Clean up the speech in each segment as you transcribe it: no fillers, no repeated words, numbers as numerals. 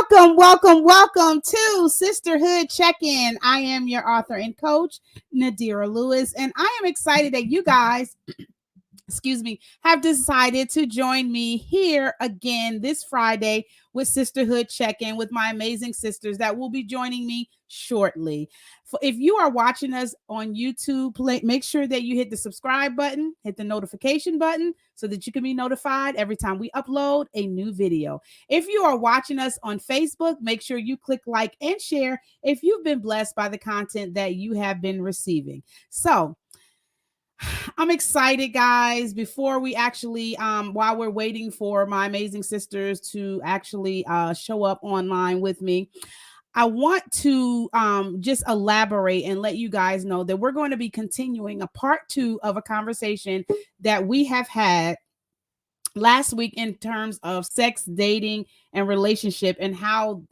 Welcome to Sisterhood Checkin. I am your author and coach, Nadira Lewis, and I am excited that you guys, have decided to join me here again this Friday with Sisterhood Check-In with my amazing sisters that will be joining me shortly. If you are watching us on YouTube, make sure that you hit the subscribe button, hit the notification button so that you can be notified every time we upload a new video. If you are watching us on Facebook, make sure you click like and share if you've been blessed by the content that you have been receiving. So, I'm excited, guys. Before we actually, while we're waiting for my amazing sisters to actually show up online with me, I want to just elaborate and let you guys know that we're going to be continuing a part 2 of a conversation that we have had last week in terms of sex, dating, and relationship, and how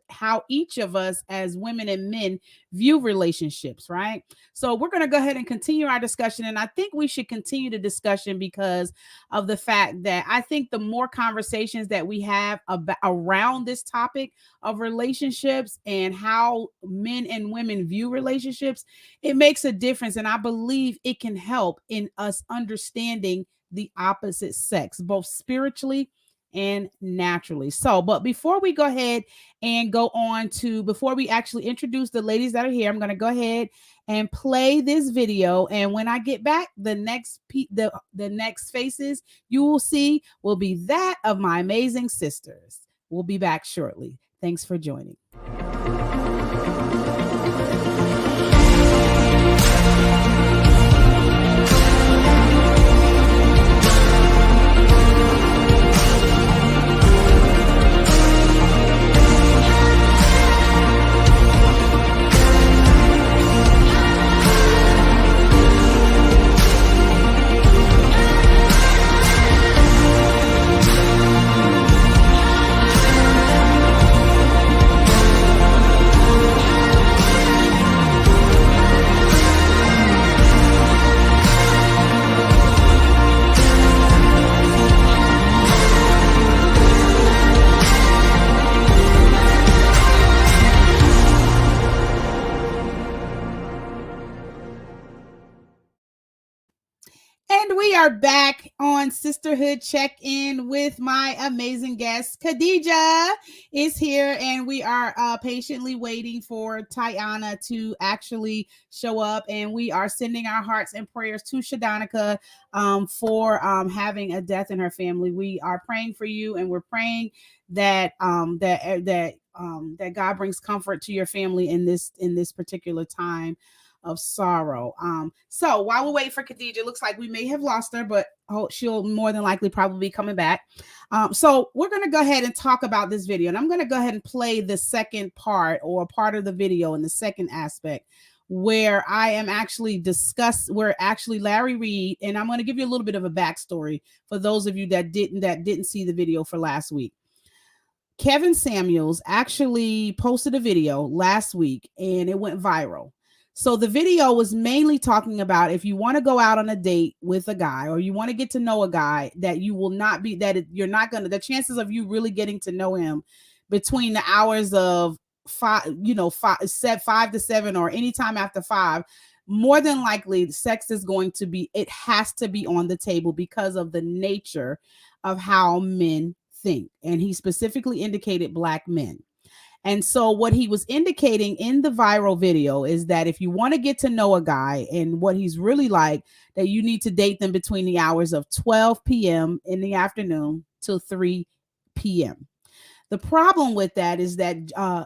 each of us as women and men view relationships, right? So we're going to go ahead and continue our discussion, and I think we should continue the discussion because of the fact that I think the more conversations that we have around this topic of relationships and how men and women view relationships, it makes a difference, and I believe it can help in us understanding the opposite sex, both spiritually and naturally. So, but before we go ahead and before we actually introduce the ladies that are here, I'm going to go ahead and play this video. And when I get back, the next faces you will see will be that of my amazing sisters. We'll be back shortly. Thanks for joining. And we are back on Sisterhood Check-In with my amazing guest. Khadijah is here, and we are patiently waiting for Tyanna to actually show up. And we are sending our hearts and prayers to Shadonica for having a death in her family. We are praying for you, and we're praying that that God brings comfort to your family in this particular time of sorrow. So while we wait for Khadijah, looks like we may have lost her, but she'll more than likely probably be coming back. So we're going to go ahead and talk about this video, and I'm going to go ahead and play the second part or part of the video in the second aspect where I am actually where actually Larry Reid, and I'm going to give you a little bit of a backstory for those of you that didn't see the video for last week. Kevin Samuels actually posted a video last week and it went viral. So the video was mainly talking about if you want to go out on a date with a guy or you want to get to know a guy, that you will not be, the chances of you really getting to know him between the hours of 5 to 7 or anytime after 5, more than likely sex is going to be, it has to be on the table because of the nature of how men think. And he specifically indicated Black men. And so what he was indicating in the viral video is that if you want to get to know a guy and what he's really like, that you need to date them between the hours of 12 p.m. in the afternoon till 3 p.m. The problem with that is that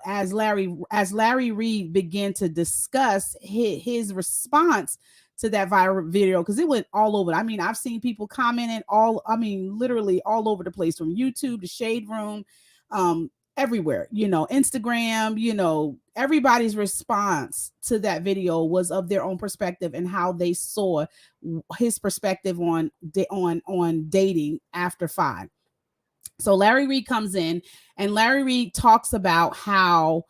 as Larry Reid began to discuss his response to that viral video, because it went all over. I mean, I've seen people commenting literally all over the place, from YouTube to Shade Room, everywhere, Instagram, everybody's response to that video was of their own perspective and how they saw his perspective on dating after 5. So Larry Reid comes in, and Larry Reid talks about how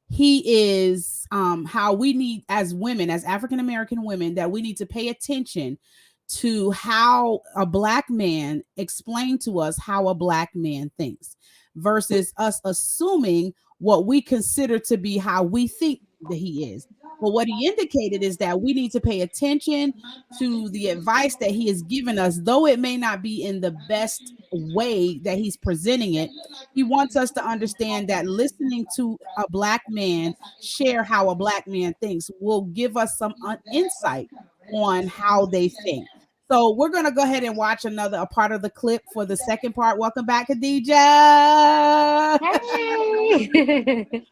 he is, how we need, as women, as African-American women, that we need to pay attention to how a Black man explained to us how a Black man thinks, versus us assuming what we consider to be how we think that he is. But what he indicated is that we need to pay attention to the advice that he has given us, though it may not be in the best way that he's presenting it. He wants us to understand that listening to a Black man share how a Black man thinks will give us some insight on how they think. So we're going to go ahead and watch a part of the clip for the second part. Welcome back, Khadijah. Hey.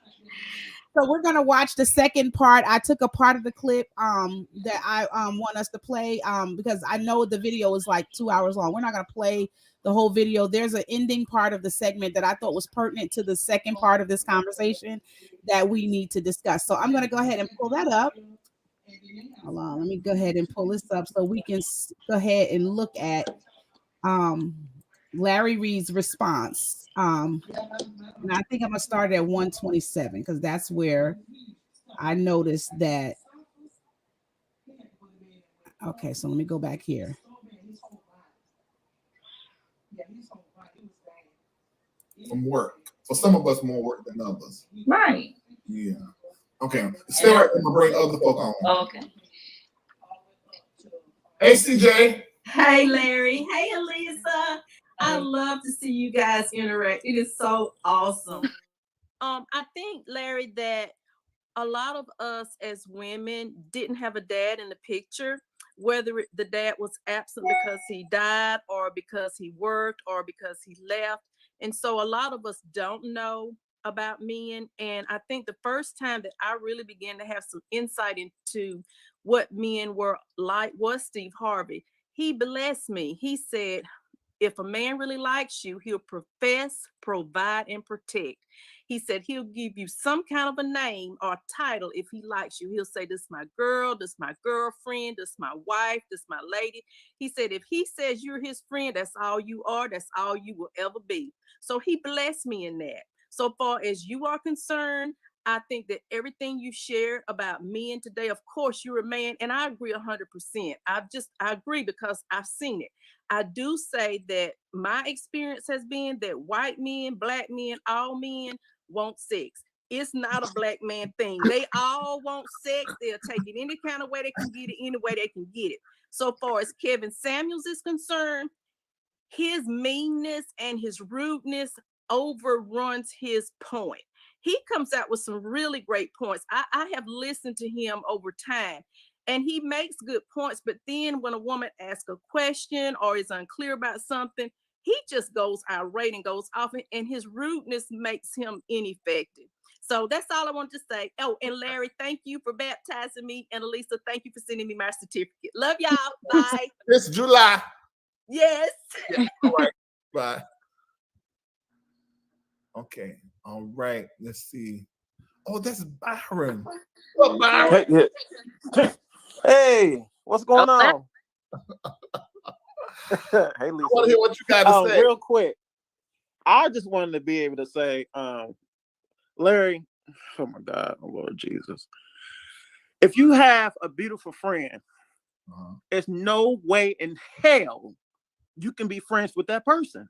So we're gonna watch the second part. I took a part of the clip that I want us to play because I know the video is like 2 hours long. We're not gonna play the whole video. There's an ending part of the segment that I thought was pertinent to the second part of this conversation that we need to discuss. So I'm gonna go ahead and pull that up. Hold on, let me go ahead and pull this up so we can go ahead and look at Larry Reid's response. And I think I'm gonna start at 127 because that's where I noticed that. Okay, so let me go back here. From work. For some of us, more work than others. Right. Yeah. Okay. Start and bring other folk on. Okay. Hey, CJ. Hey, Larry. Hey, Elisa. I love to see you guys interact. It is so awesome. I think, Larry, that a lot of us as women didn't have a dad in the picture, whether the dad was absent because he died or because he worked or because he left. And so a lot of us don't know about men. And I think the first time that I really began to have some insight into what men were like was Steve Harvey. He blessed me. He said, if a man really likes you, he'll profess, provide, and protect. He said he'll give you some kind of a name or title if he likes you. He'll say, this is my girl, this is my girlfriend, this is my wife, this is my lady. He said, if he says you're his friend, that's all you are, that's all you will ever be. So he blessed me in that. So far as you are concerned, I think that everything you shared about men today, of course, you're a man, and I agree 100%. I agree because I've seen it. I do say that my experience has been that white men, Black men, all men want sex. It's not a Black man thing. They all want sex. They'll take it any kind of way they can get it, any way they can get it. So far as Kevin Samuels is concerned, his meanness and his rudeness overruns his point. He comes out with some really great points. I have listened to him over time, and he makes good points. But then when a woman asks a question or is unclear about something, he just goes irate and goes off, and his rudeness makes him ineffective. So that's all I want to say. Oh, and Larry, thank you for baptizing me. And Elisa, thank you for sending me my certificate. Love y'all. Bye. It's July. Yes. Yeah, all right. Bye. Okay. All right. Let's see. Oh, that's Byron. What, Byron? Hey, what's going on? Hey, Lisa. I want to hear what you got to say. Real quick. I just wanted to be able to say, Larry, oh my God, oh Lord Jesus. If you have a beautiful friend, there's no way in hell you can be friends with that person.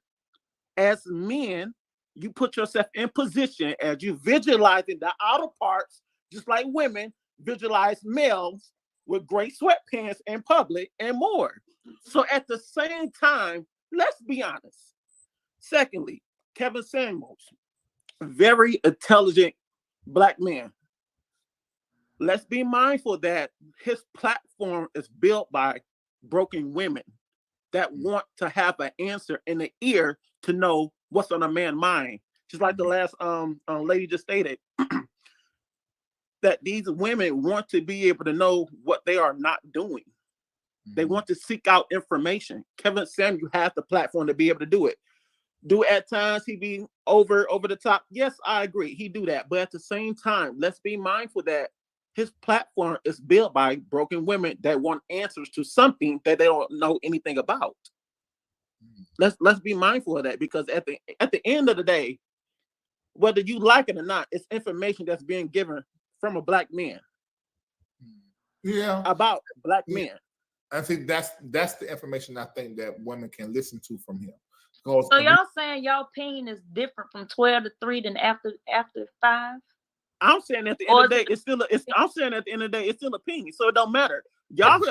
As men, you put yourself in position as you visualizing the outer parts, just like women visualize males with gray sweatpants in public and more. So at the same time, let's be honest. Secondly, Kevin Samuels, very intelligent Black man. Let's be mindful that his platform is built by broken women that want to have an answer in the ear to know what's on a man's mind. Just like the last lady just stated, that these women want to be able to know what they are not doing. They want to seek out information. Kevin Samuel has the platform to be able to do it. Do at times he be over the top? Yes, I agree. He do that. But at the same time, let's be mindful that his platform is built by broken women that want answers to something that they don't know anything about. Let's be mindful of that, because at the end of the day, whether you like it or not, it's information that's being given from a Black man. Yeah. About Black men. I think that's the information I think that women can listen to from him. So y'all saying y'all pain is different from 12 to 3 than after 5? I'm saying at the end of the day, I'm saying at the end of the day, it's still opinion, so it don't matter. Y'all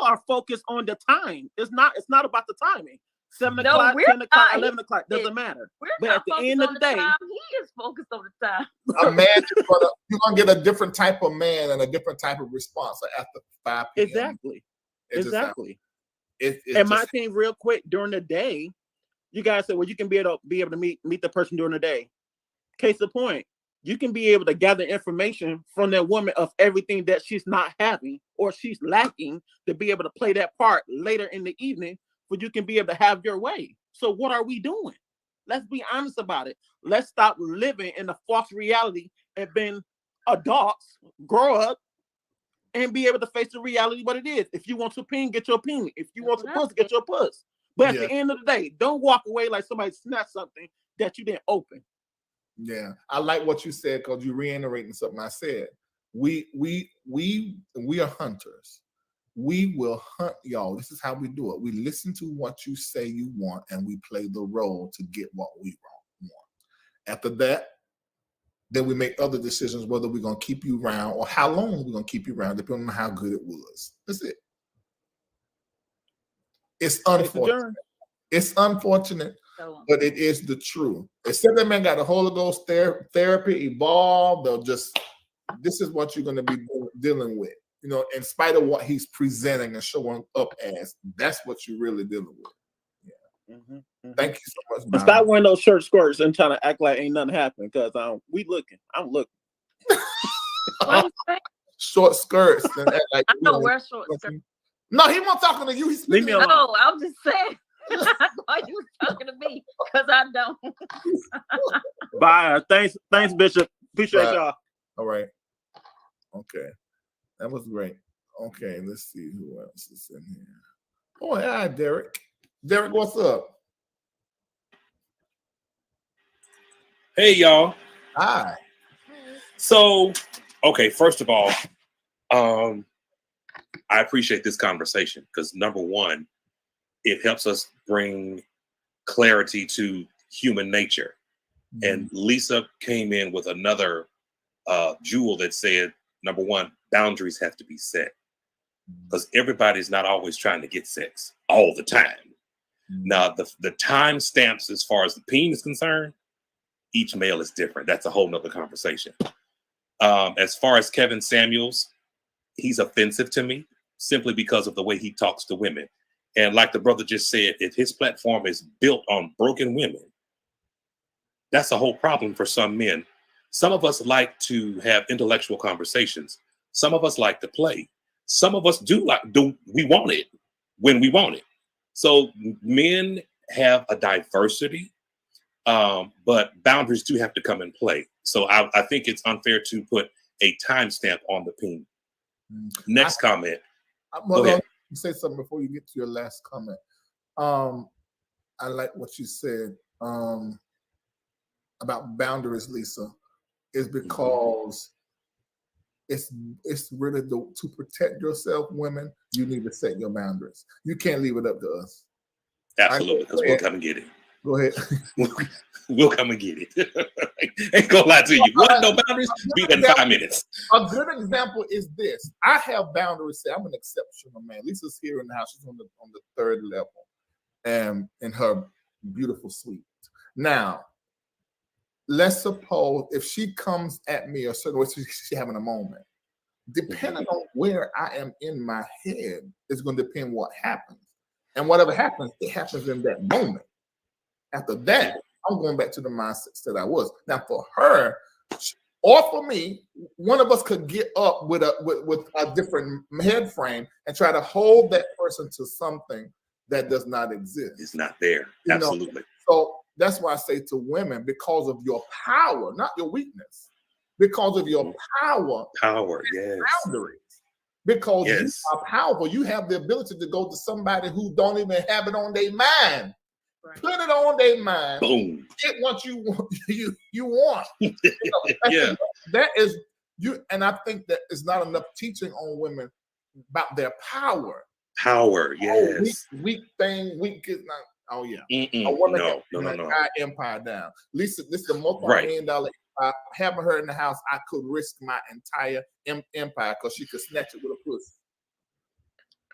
are focused on the time. It's not about the timing. 7 o'clock, 10 o'clock, 11 o'clock, doesn't matter. But at the end of the day, he is focused on the time. A man, you're gonna get a different type of man and a different type of response after 5 p.m. Exactly. And my thing, real quick, during the day, you guys said, well, you can be able to meet the person during the day. Case in point, you can be able to gather information from that woman of everything that she's not having or she's lacking to be able to play that part later in the evening, but you can be able to have your way. So what are we doing? Let's be honest about it. Let's stop living in the false reality and being adults, grow up, and be able to face the reality what it is. If you want to opinion, get your opinion. If you want to puss, get your puss. But at the end of the day, don't walk away like somebody snatched something that you didn't open. Yeah, I like what you said because you're reiterating something I said. We are hunters. We will hunt y'all. This is how we do it. We listen to what you say you want, and we play the role to get what we want. After that, then we make other decisions whether we're gonna keep you around or how long we're gonna keep you around, depending on how good it was. That's it. It's unfortunate. It's unfortunate, but it is the truth. Except that man got the Holy Ghost therapy evolved. They'll just, this is what you're going to be dealing with. You know, in spite of what he's presenting and showing up as, that's what you're really dealing with. Yeah. Mm-hmm. Thank you so much. Stop wearing those shirt skirts and trying to act like ain't nothing happened because I'm looking. Short skirts. And act like I don't wear short skirts. No, he wasn't talking to you. He's speaking. No, I'm just saying. I thought you were talking to me because I don't. Bye. Thanks, Bishop. Appreciate y'all. All right. Okay. That was great. Okay, let's see who else is in here. Oh, hi, Derek. Derek, what's up? Hey, y'all. Hi. So, okay, first of all, I appreciate this conversation because number one, it helps us bring clarity to human nature. Mm-hmm. And Lisa came in with another jewel that said, number one, boundaries have to be set because everybody's not always trying to get sex all the time. Mm-hmm. Now, the time stamps as far as the peen is concerned, each male is different. That's a whole nother conversation. As far as Kevin Samuels, he's offensive to me simply because of the way he talks to women. And like the brother just said, if his platform is built on broken women, that's a whole problem for some men. Some of us like to have intellectual conversations. Some of us like to play. Some of us we want it when we want it. So men have a diversity, but boundaries do have to come in play. So I think it's unfair to put a timestamp on the peen. Next comment. Go ahead. Say something before you get to your last comment. I like what you said about boundaries, Lisa, is because it's really to protect yourself, women, you need to set your boundaries. You can't leave it up to us. Absolutely, because we'll come and get it. Go ahead. We'll come and get it. Ain't gonna lie to you. What? No boundaries? Be in 5 minutes. A good example is this. I have boundaries. I'm an exceptional man. Lisa's here in the house. She's on the third level, and in her beautiful suite. Now, let's suppose if she comes at me a certain way, she's having a moment. Depending on where I am in my head, it's going to depend what happens. And whatever happens, it happens in that moment. After that, I'm going back to the mindset that I was. Now, for her or for me, one of us could get up with a different head frame and try to hold that person to something that does not exist. It's not there. Absolutely. So that's why I say to women, because of your power, not your weakness, because of your power, yes. Boundaries. Because you are powerful, you have the ability to go to somebody who don't even have it on their mind. Right. Put it on their mind. Boom. Get what you want. That is you, and I think that is not enough teaching on women about their power. Power, yes. Weak thing, weak is not. Oh yeah. Mm-mm. A woman No. can an entire empire down. Lisa, this is a multi-million-dollar empire. Having her in the house, I could risk my entire empire because she could snatch it with a pussy.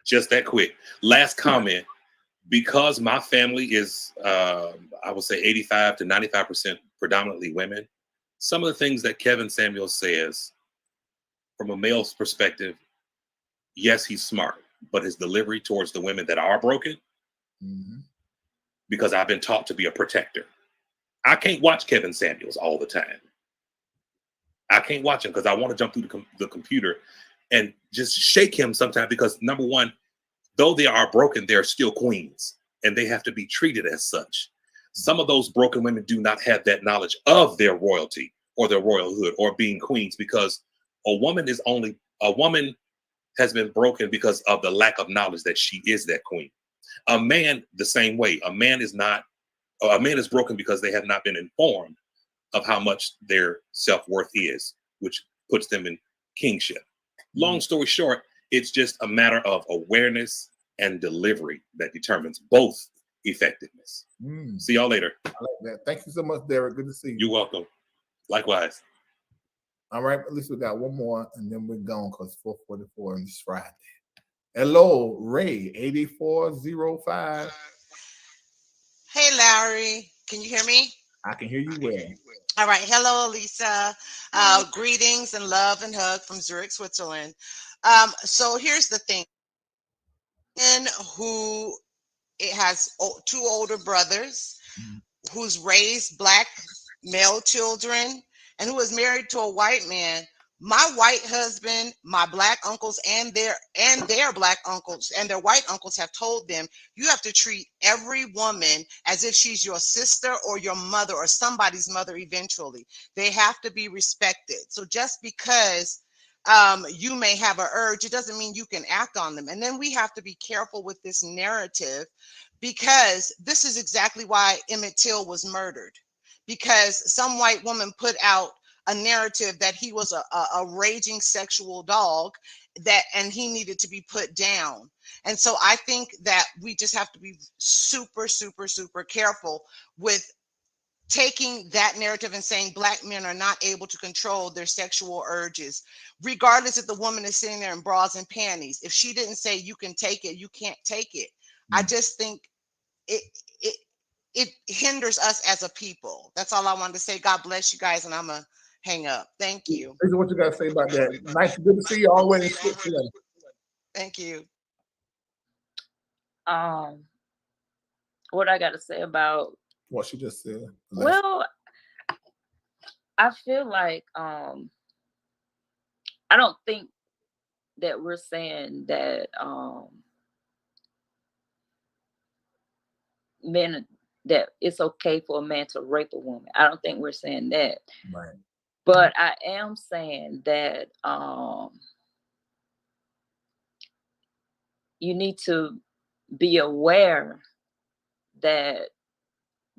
Just that quick. Last comment. Because my family is, I would say 85 to 95% predominantly women, some of the things that Kevin Samuel says from a male's perspective, yes, he's smart, but his delivery towards the women that are broken, because I've been taught to be a protector. I can't watch Kevin Samuels all the time. I can't watch him because I want to jump through the computer and just shake him sometimes because, number one, though they are broken, they're still queens and they have to be treated as such. Some of those broken women do not have that knowledge of their royalty or their royalhood or being queens, because a woman has been broken because of the lack of knowledge that she is that queen. A man, the same way. A man is broken because they have not been informed of how much their self-worth is, which puts them in kingship. Long story short, it's just a matter of awareness and delivery that determines both effectiveness. See y'all later. I like that. Thank you so much, Derek. Good to see you. You're welcome. Likewise. All right, at least we got one more and then we're gone because it's 4:44 and it's Friday. Hello, Ray, 8405. Hey, Larry. Can you hear me? I can hear you well. All right. Hello, Lisa. Greetings and love and hug from Zurich, Switzerland. So here's the thing. Who it has two older brothers, who's raised Black male children, and who is married to a white man. My white husband, my Black uncles, and their Black uncles and their white uncles have told them, you have to treat every woman as if she's your sister or your mother or somebody's mother eventually. They have to be respected. So just because you may have an urge, it doesn't mean you can act on them. And then we have to be careful with this narrative, because this is exactly why Emmett Till was murdered, because some white woman put out a narrative that he was a raging sexual dog, and he needed to be put down. And so I think that we just have to be super, super, super careful with taking that narrative and saying Black men are not able to control their sexual urges, regardless if the woman is sitting there in bras and panties. If she didn't say you can take it, you can't take it. I just think it hinders us as a people. That's all I wanted to say. God bless you guys, and I'm gonna hang up. Thank you. This is what you got to say about that. Nice, good to see you always in Switzerland. Thank you. What I got to say about what she just said? Well, I feel like I don't think that we're saying that men, that it's okay for a man to rape a woman. I don't think we're saying that. Right. But I am saying that you need to be aware that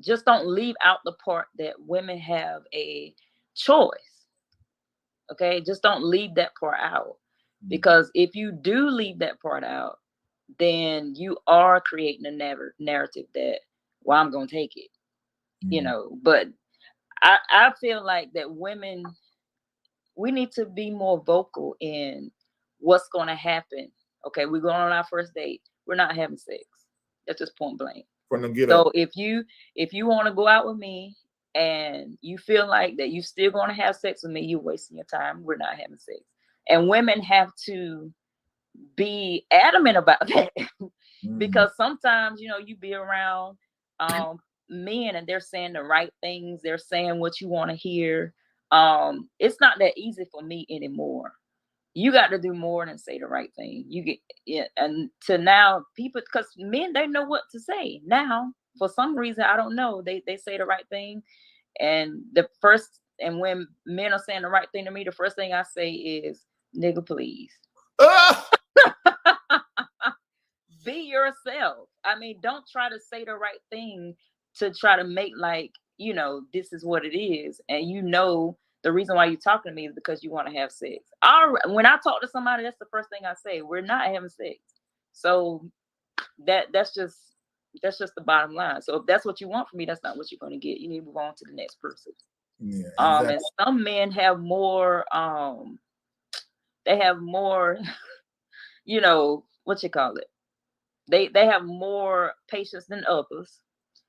just don't leave out the part that women have a choice. Okay, just don't leave that part out, because if you do leave that part out, then you are creating a narrative that, well, I'm gonna take it, you know. But I feel like that women, we need to be more vocal in what's gonna happen. Okay, we're going on our first date, we're not having sex. That's just point blank. So if you want to go out with me and you feel like that you still going to have sex with me, you're wasting your time. We're not having sex. And women have to be adamant about that because sometimes, you know, you be around men and they're saying the right things. They're saying what you want to hear. It's not that easy for me anymore. You got to do more than say the right thing. You get it, and to now people, because men, they know what to say now. For some reason, I don't know. They say the right thing, and when men are saying the right thing to me, the first thing I say is, "Nigga, please." Be yourself. I mean, don't try to say the right thing to try to make like, you know, this is what it is, and you know. The reason why you're talking to me is because you want to have sex. When I talk to somebody, that's the first thing I say. We're not having sex. So that's just That's just the bottom line. So if that's what you want from me, that's not what you're going to get. You need to move on to the next person. Yeah, exactly. And some men have more, they have more, you know, what you call it? They have more patience than others.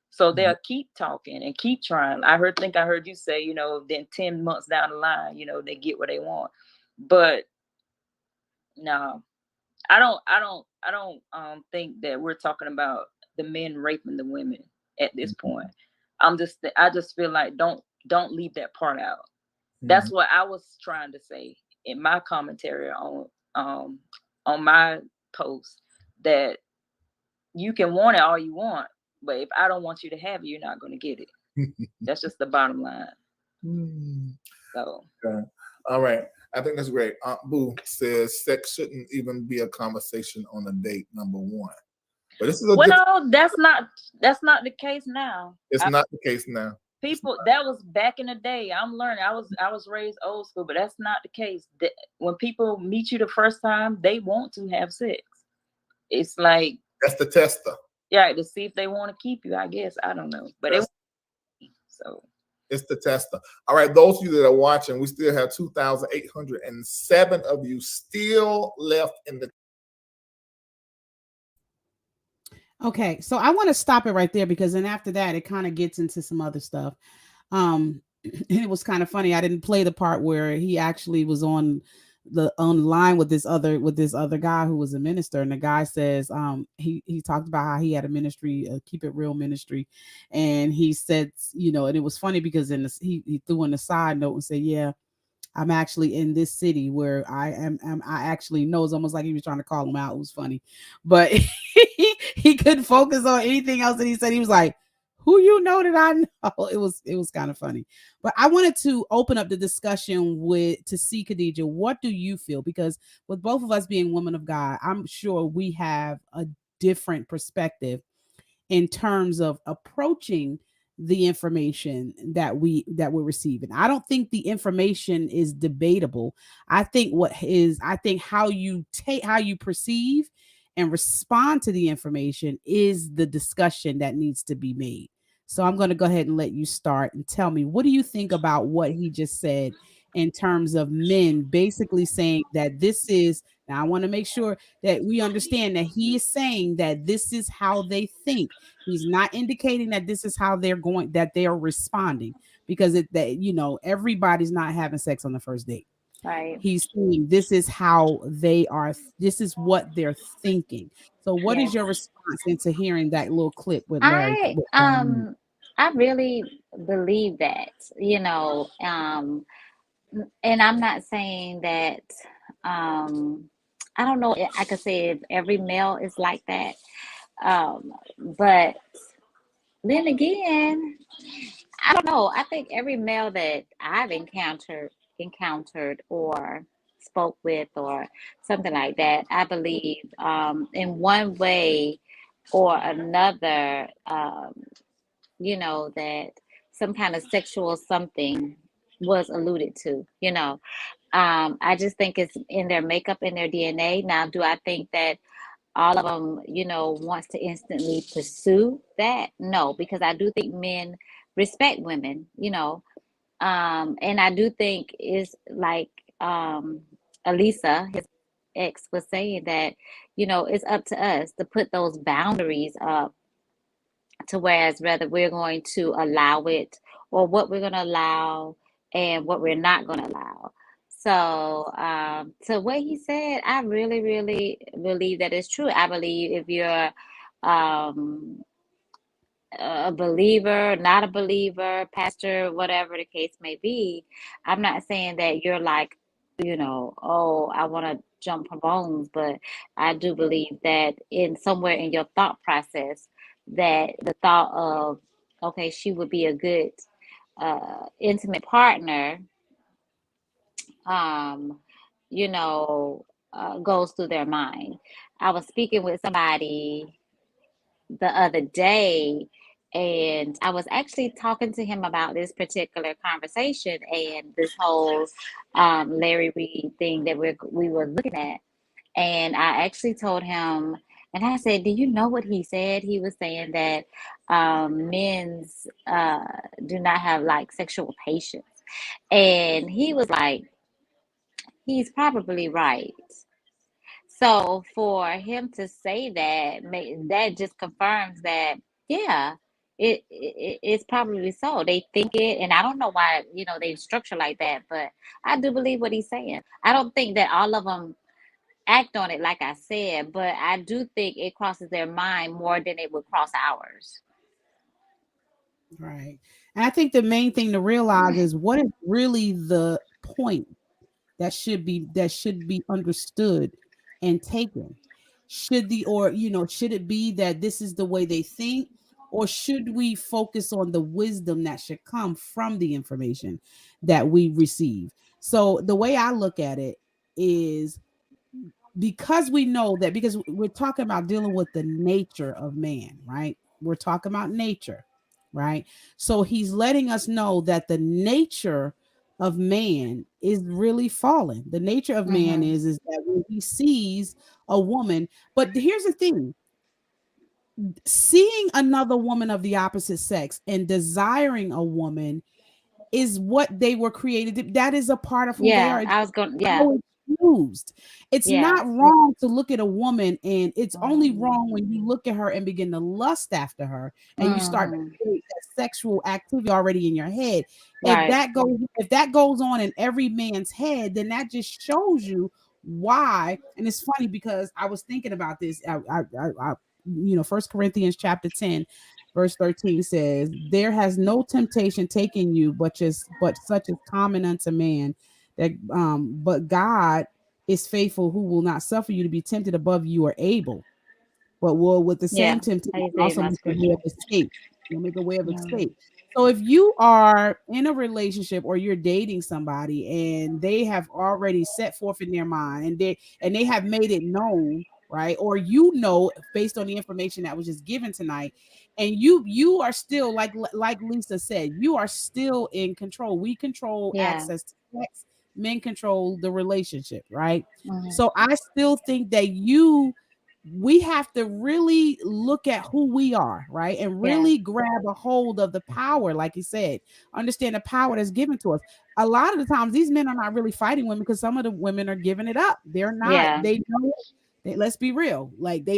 So they'll keep talking and keep trying. I heard you say, you know, then 10 months down the line, you know, they get what they want. But no, I don't think that we're talking about the men raping the women at this point. I just feel like don't leave that part out. That's what I was trying to say in my commentary on my post, that you can want it all you want, but if I don't want you to have it, you're not going to get it. That's just the bottom line. So, okay. All right. I think that's great. Aunt Boo says sex shouldn't even be a conversation on a date, number one. But this is that's not the case now. It's not the case now. People, that was back in the day. I'm learning. I was raised old school, but that's not the case. When people meet you the first time, they want to have sex. It's like, that's the tester. Yeah, to see if they want to keep you, I guess. I don't know. But so it's the tester. All right, those of you that are watching, we still have 2,807 of you still left in the. Okay, so I want to stop it right there, because then after that, it kind of gets into some other stuff. It was kind of funny. I didn't play the part where he actually was on the line with this other guy who was a minister, and the guy says he talked about how he had a ministry, a Keep It Real ministry, and he said, you know, and it was funny because he threw in a side note and said, yeah, I'm actually in this city where I actually know. It's almost like he was trying to call him out. It was funny, but he couldn't focus on anything else. And he said, he was like, who you know that I know? It was kind of funny. But I wanted to open up the discussion to see, Khadijah, what do you feel? Because with both of us being women of God, I'm sure we have a different perspective in terms of approaching the information that we're receiving. I don't think the information is debatable. I think how you perceive and respond to the information is the discussion that needs to be made. So I'm going to go ahead and let you start and tell me, what do you think about what he just said in terms of men basically saying that this is, now I want to make sure that we understand that he is saying that this is how they think. He's not indicating that this is how that they are responding, because everybody's not having sex on the first date. Right. He's saying this is how they are. This is what they're thinking. So what is your response into hearing that little clip with Larry? I really believe that, and I'm not saying that, I don't know, I could say if every male is like that. But then again, I don't know. I think every male that I've encountered or spoke with or something like that, I believe in one way or another, that some kind of sexual something was alluded to, I just think it's in their makeup, in their DNA. Now, do I think that all of them, wants to instantly pursue that? No, because I do think men respect women, and I do think it's like Elisa, his ex, was saying that, it's up to us to put those boundaries up, to whereas whether we're going to allow it or what we're going to allow and what we're not going to allow. So, what he said, I really, really believe that it's true. I believe if you're a believer, not a believer, pastor, whatever the case may be, I'm not saying that you're like, oh, I want to jump her bones, but I do believe that in somewhere in your thought process, that the thought of, okay, she would be a good intimate partner, goes through their mind. I was speaking with somebody the other day, and I was actually talking to him about this particular conversation and this whole Larry Reid thing that we were looking at. And I actually told him, And I said, do you know what he said? He was saying that men's do not have like sexual patience. And he was like, he's probably right. So for him to say that, that just confirms that, yeah, it's probably so. They think it, and I don't know why, they structure like that, but I do believe what he's saying. I don't think that all of them act on it, like I said, but I do think it crosses their mind more than it would cross ours. Right. And I think the main thing to realize is what is really the point that should be understood and taken. Should it be that this is the way they think, or should we focus on the wisdom that should come from the information that we receive? So the way I look at it is, because we know that, because we're talking about dealing with the nature of man, right? We're talking about nature, right? So he's letting us know that the nature of man is really fallen. The nature of man Mm-hmm. is that when he sees a woman, but here's the thing, seeing another woman of the opposite sex and desiring a woman is what they were created. That is a part of who they Yeah, are. I was going, yeah, So used. It's yeah, not wrong to look at a woman, and it's only wrong when you look at her and begin to lust after her, and you start to mm-hmm. create that sexual activity already in your head. Right, If that goes on in every man's head, then that just shows you why. And it's funny because I was thinking about this. First Corinthians chapter 10 verse 13 says, there has no temptation taken you but such as common unto man, that but God is faithful, who will not suffer you to be tempted above you are able, but will with the same yeah. temptation I say also my make a way scripture. of escape. You'll make a way of Mm, escape. So if you are in a relationship or you're dating somebody and they have already set forth in their mind, and they have made it known, right? Or based on the information that was just given tonight, and you are still, like Lisa said, you are still in control. We control yeah, access to sex, men control the relationship, right? mm, So I still think that we have to really look at who we are, right? And yeah, really grab a hold of the power, like you said, understand the power that's given to us. A lot of the times, these men are not really fighting women because some of the women are giving it up. They're not, yeah. they know it. Let's be real. Like they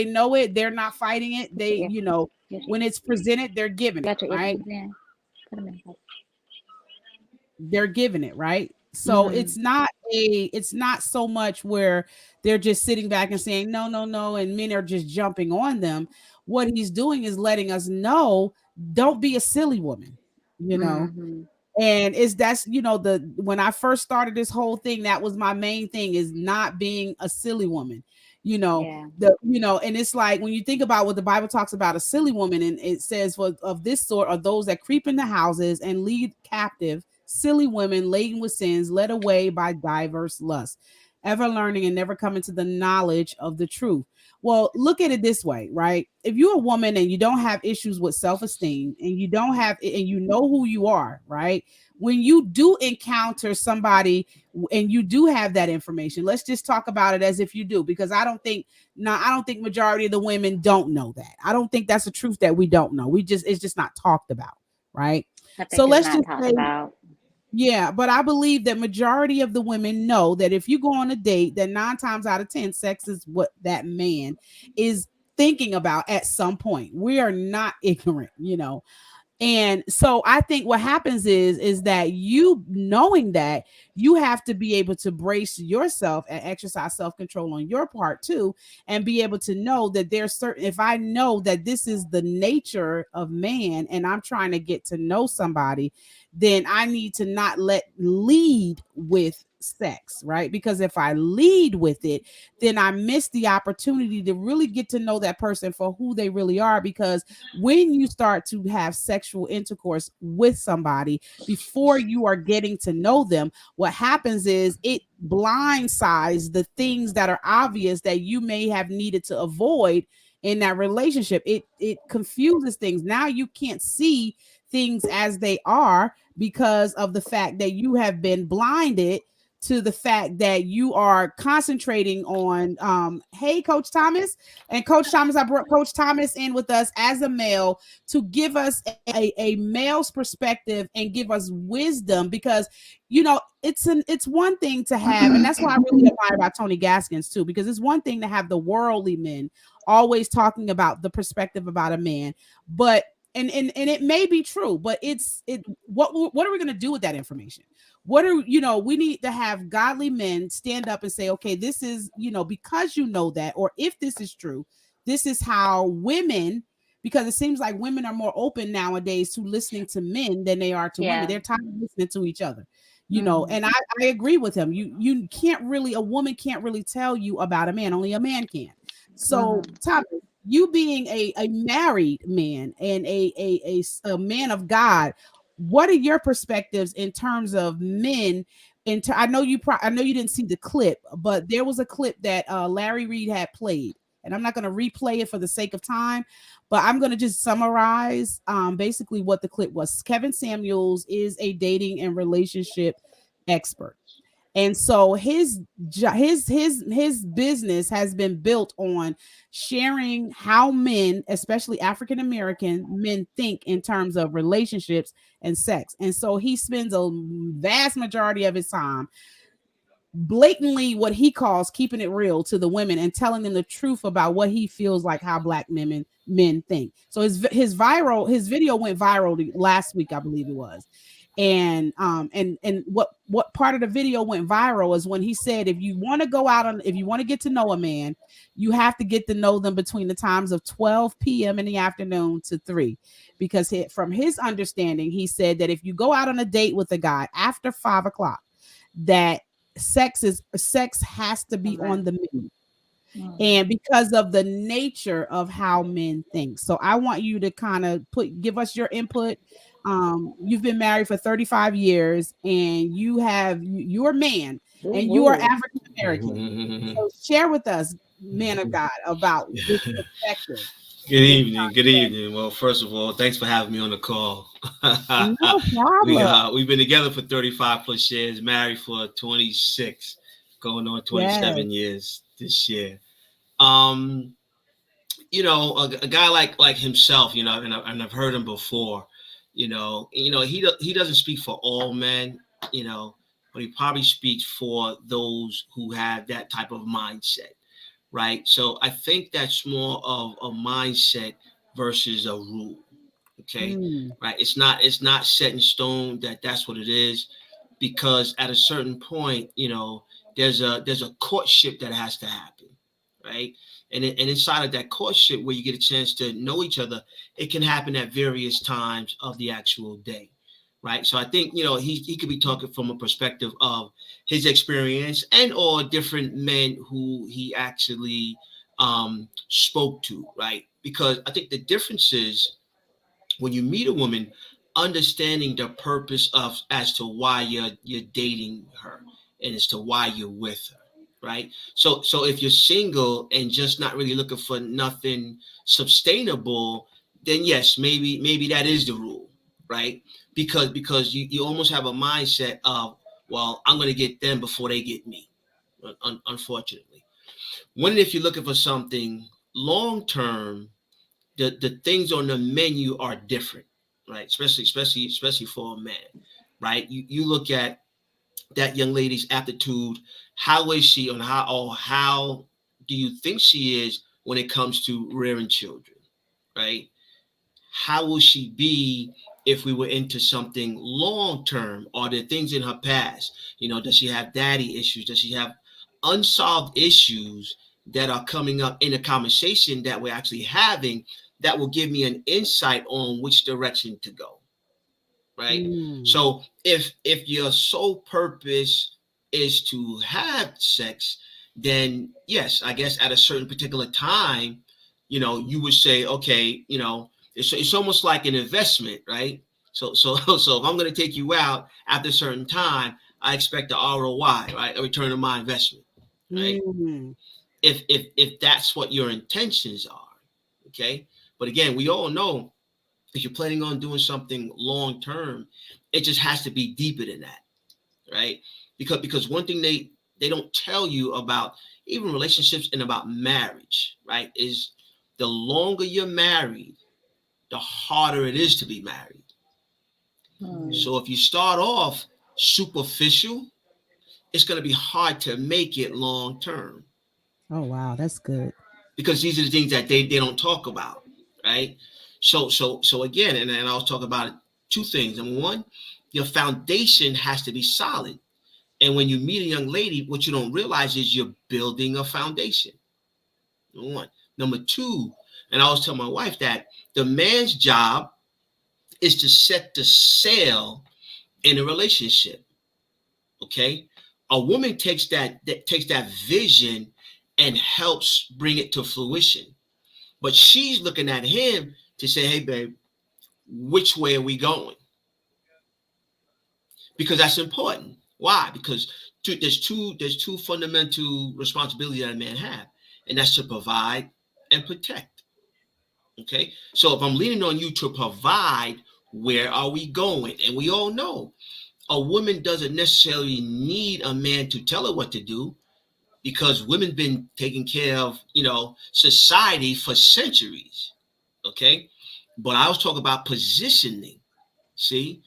know it. They're not fighting it. Put your earpiece. When it's presented, they're giving You it, got your right? earpiece in. Put them in. They're giving it, right? So Mm-hmm. it's not so much where they're just sitting back and saying no, no, no, and men are just jumping on them. What he's doing is letting us know, don't be a silly woman, you know. Mm-hmm. And is that's the when I first started this whole thing, that was my main thing, is not being a silly woman. you know Yeah, and it's like, when you think about what the Bible talks about a silly woman, and it says, for of this sort are those that creep into houses and lead captive silly women laden with sins, led away by diverse lusts, ever learning and never coming to the knowledge of the truth. Well, look at it this way, right? If you're a woman and you don't have issues with self-esteem, and you know who you are, right? When you do encounter somebody and you do have that information, let's just talk about it as if you do, because I don't think majority of the women don't know that. I don't think that's a truth that we don't know. It's just not talked about, right? I So think it's let's not just talked say, about. yeah, but I believe that majority of the women know that if you go on a date, that 9 times out of 10, sex is what that man is thinking about at some point. We are not ignorant. And so I think what happens is that, you knowing that, you have to be able to brace yourself and exercise self-control on your part too, and be able to know that there's certain, if I know that this is the nature of man and I'm trying to get to know somebody, then I need to not lead with sex, right? Because if I lead with it, then I miss the opportunity to really get to know that person for who they really are. Because when you start to have sexual intercourse with somebody before you are getting to know them, what happens is it blindsides the things that are obvious that you may have needed to avoid in that relationship. It confuses things. Now you can't see things as they are because of the fact that you have been blinded to the fact that you are concentrating on hey, Coach Thomas. And Coach Thomas, I brought Coach Thomas in with us as a male to give us a male's perspective and give us wisdom, because it's one thing to have, and that's why I really admire about Tony Gaskins too, because it's one thing to have the worldly men always talking about the perspective about a man, but and it may be true, but what are we going to do with that information? What are we need to have godly men stand up and say, okay, this is because that, or if this is true, this is how women, because it seems like women are more open nowadays to listening to men than they are to women. They're tired of listening to each other, and I agree with him. You can't really, a woman can't really tell you about a man, only a man can. So Thomas, you being a married man and a man of God, what are your perspectives in terms of men? I know you didn't see the clip, but there was a clip that Larry Reid had played, and I'm not going to replay it for the sake of time, but I'm going to just summarize basically what the clip was. Kevin Samuels is a dating and relationship expert. And so his business has been built on sharing how men, especially African American men, think in terms of relationships and sex. And so he spends a vast majority of his time blatantly, what he calls, keeping it real to the women and telling them the truth about what he feels like how Black men think. So his video went viral last week, I believe it was. And what part of the video went viral is when he said, if you want to get to know a man, you have to get to know them between the times of 12 p.m. in the afternoon to 3, because from his understanding, he said that if you go out on a date with a guy after 5 o'clock, that sex has to be on the menu. And because of the nature of how men think. So I want you to kind of give us your input. You've been married for 35 years and you're a man and you are African American. So share with us, man of God, about this perspective. Good evening. Well, first of all, thanks for having me on the call. No problem. We've been together for 35 plus years, married for 26, going on 27 years this year. A guy like himself, and I've heard him before, he doesn't speak for all men, but he probably speaks for those who have that type of mindset, right? So I think that's more of a mindset versus a rule, okay? Right? It's not set in stone that's what it is, because at a certain point, there's a courtship that has to happen, right? And inside of that courtship, where you get a chance to know each other, it can happen at various times of the actual day, right? So I think, he could be talking from a perspective of his experience and or different men who he actually spoke to, right? Because I think the difference is when you meet a woman, understanding the purpose as to why you're dating her and as to why you're with her. Right. So if you're single and just not really looking for nothing sustainable, then yes, maybe that is the rule, right? Because you almost have a mindset of, well, I'm going to get them before they get me, unfortunately. When if you're looking for something long term, the things on the menu are different, right? Especially for a man, right? You look at that young lady's aptitude. How is she, and how do you think she is when it comes to rearing children, right? How will she be if we were into something long term? Are there things in her past? Does she have daddy issues? Does she have unsolved issues that are coming up in a conversation that we're actually having that will give me an insight on which direction to go? Right. So if your sole purpose is to have sex, then yes, I guess at a certain particular time, you would say, okay, it's almost like an investment, right? So if I'm going to take you out after a certain time, I expect the ROI, right? A return on my investment, right? If that's what your intentions are, okay. But again, we all know, if you're planning on doing something long term, it just has to be deeper than that, right? because one thing they don't tell you about even relationships and about marriage, right, is the longer you're married, the harder it is to be married. So if you start off superficial, it's going to be hard to make it long term. Oh, wow. That's good. Because these are the things that they don't talk about, right? So again, and I was talking about two things. Number one, your foundation has to be solid. And when you meet a young lady, what you don't realize is you're building a foundation. Number one. Number two, and I always tell my wife that the man's job is to set the sail in a relationship. Okay, a woman takes that vision and helps bring it to fruition, but she's looking at him to say, "Hey, babe, which way are we going?" Because that's important. Why? Because there's two fundamental responsibilities that a man have, and that's to provide and protect. Okay, so if I'm leaning on you to provide, where are we going? And we all know a woman doesn't necessarily need a man to tell her what to do, because women been taking care of, society for centuries. Okay, but I was talking about positioning. See,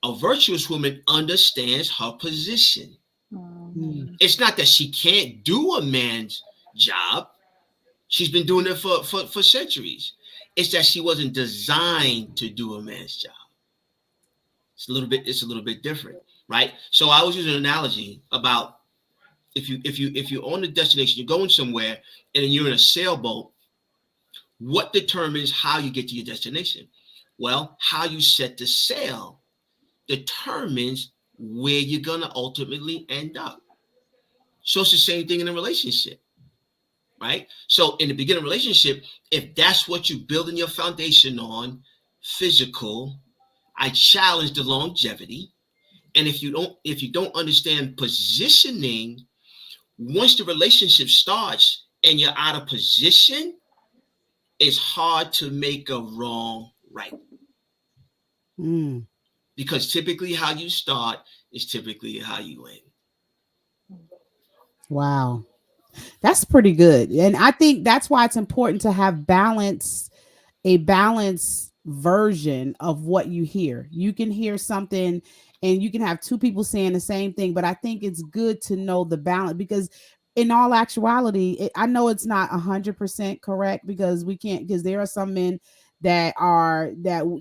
a virtuous woman understands her position. It's not that she can't do a man's job. She's been doing it for centuries. It's that she wasn't designed to do a man's job. It's a little bit different, right? So I was using an analogy about if you're on a destination, you're going somewhere, and then you're in a sailboat. What determines how you get to your destination? Well, how you set the sail determines where you're gonna ultimately end up. So it's the same thing in a relationship, right? So in the beginning relationship, if that's what you're building your foundation on, physical, I challenge the longevity. And if you don't understand positioning, once the relationship starts and you're out of position, it's hard to make a wrong right. Because typically how you start is typically how you end. Wow. That's pretty good. And I think that's why it's important to have a balanced version of what you hear. You can hear something and you can have two people saying the same thing, but I think it's good to know the balance, because in all actuality, I know it's not 100% correct, because because there are some men that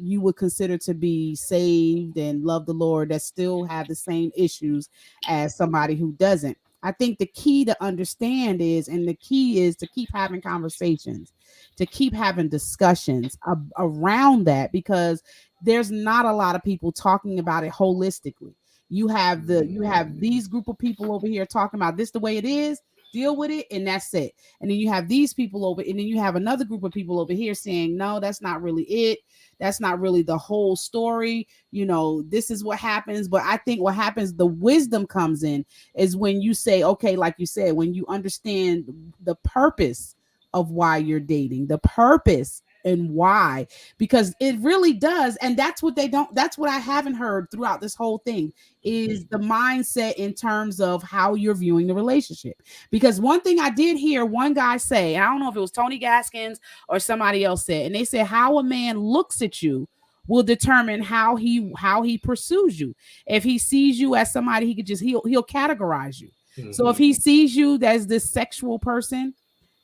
you would consider to be saved and love the Lord that still have the same issues as somebody who doesn't. I think the key to understand and the key is to keep having conversations, to keep having discussions around that, because there's not a lot of people talking about it holistically. You have these group of people over here talking about this the way it is, deal with it, and that's it. And then you have these people over, and then you have another group of people over here saying, no, that's not really it. That's not really the whole story. This is what happens. But I think what happens, the wisdom comes in, is when you say, okay, like you said, when you understand the purpose of why you're dating, the purpose and why, because it really does. And that's what I haven't heard throughout this whole thing, is the mindset in terms of how you're viewing the relationship. Because one thing I did hear one guy say, and I don't know if it was Tony Gaskins or somebody else said, and they said how a man looks at you will determine how he pursues you. If he sees you as somebody, he'll categorize you. So if he sees you as this sexual person,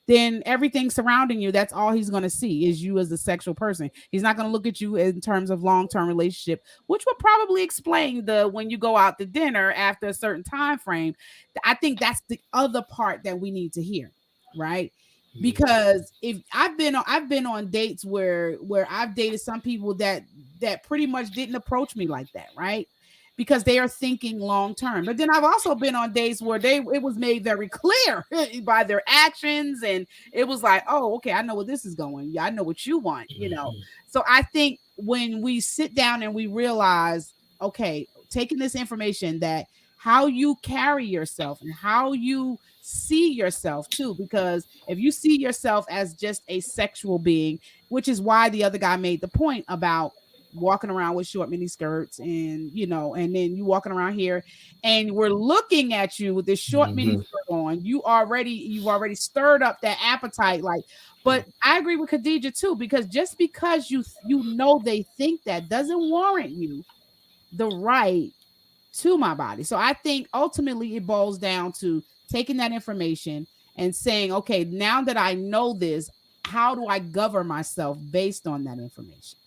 then everything surrounding you, that's all he's going to see is you as a sexual person. He's not going to look at you in terms of long-term relationship, which would probably explain when you go out to dinner after a certain time frame. I think that's the other part that we need to hear, right? Because if I've been on dates where I've dated some people that pretty much didn't approach me like that, right? Because they are thinking long term. But then I've also been on days where it was made very clear by their actions, and it was like, oh, okay, I know where this is going. Yeah, I know what you want, So I think when we sit down and we realize, okay, taking this information, that how you carry yourself and how you see yourself too, because if you see yourself as just a sexual being, which is why the other guy made the point about walking around with short mini skirts and, and then you walking around here and we're looking at you with this short mini skirt on, you've already stirred up that appetite. Like, but I agree with Khadijah too, because just because you they think that doesn't warrant you the right to my body. So I think ultimately it boils down to taking that information and saying, okay, now that I know this, how do I govern myself based on that information?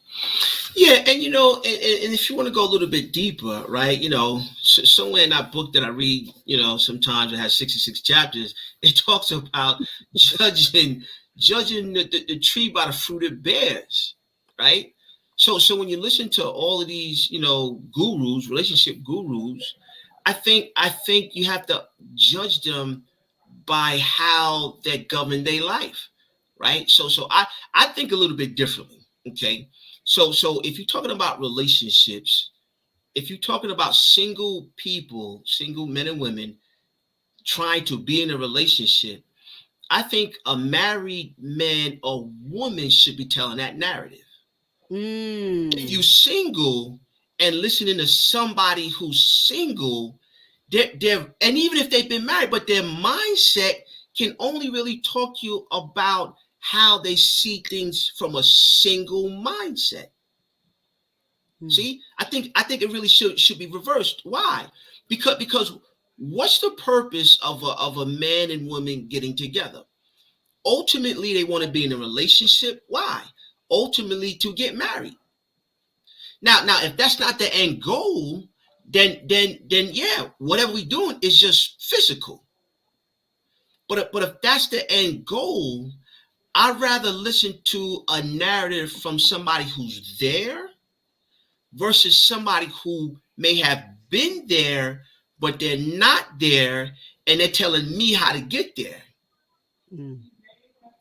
Yeah, and and if you want to go a little bit deeper, right? Somewhere in that book that I read, sometimes it has 66 chapters. It talks about judging the tree by the fruit it bears, right? So when you listen to all of these, gurus, relationship gurus, I think you have to judge them by how they govern their life, right? So I think a little bit differently. Okay. So if you're talking about relationships, if you're talking about single people, single men and women trying to be in a relationship, I think a married man or woman should be telling that narrative. If you're single and listening to somebody who's single, they're and even if they've been married, but their mindset can only really talk to you about how they see things from a single mindset. See, I think it really should be reversed. Why? Because what's the purpose of a man and woman getting together? Ultimately, they want to be in a relationship. Why? Ultimately, to get married. Now, if that's not the end goal, then yeah, whatever we're doing is just physical. But if that's the end goal, I'd rather listen to a narrative from somebody who's there versus somebody who may have been there, but they're not there, and they're telling me how to get there. No,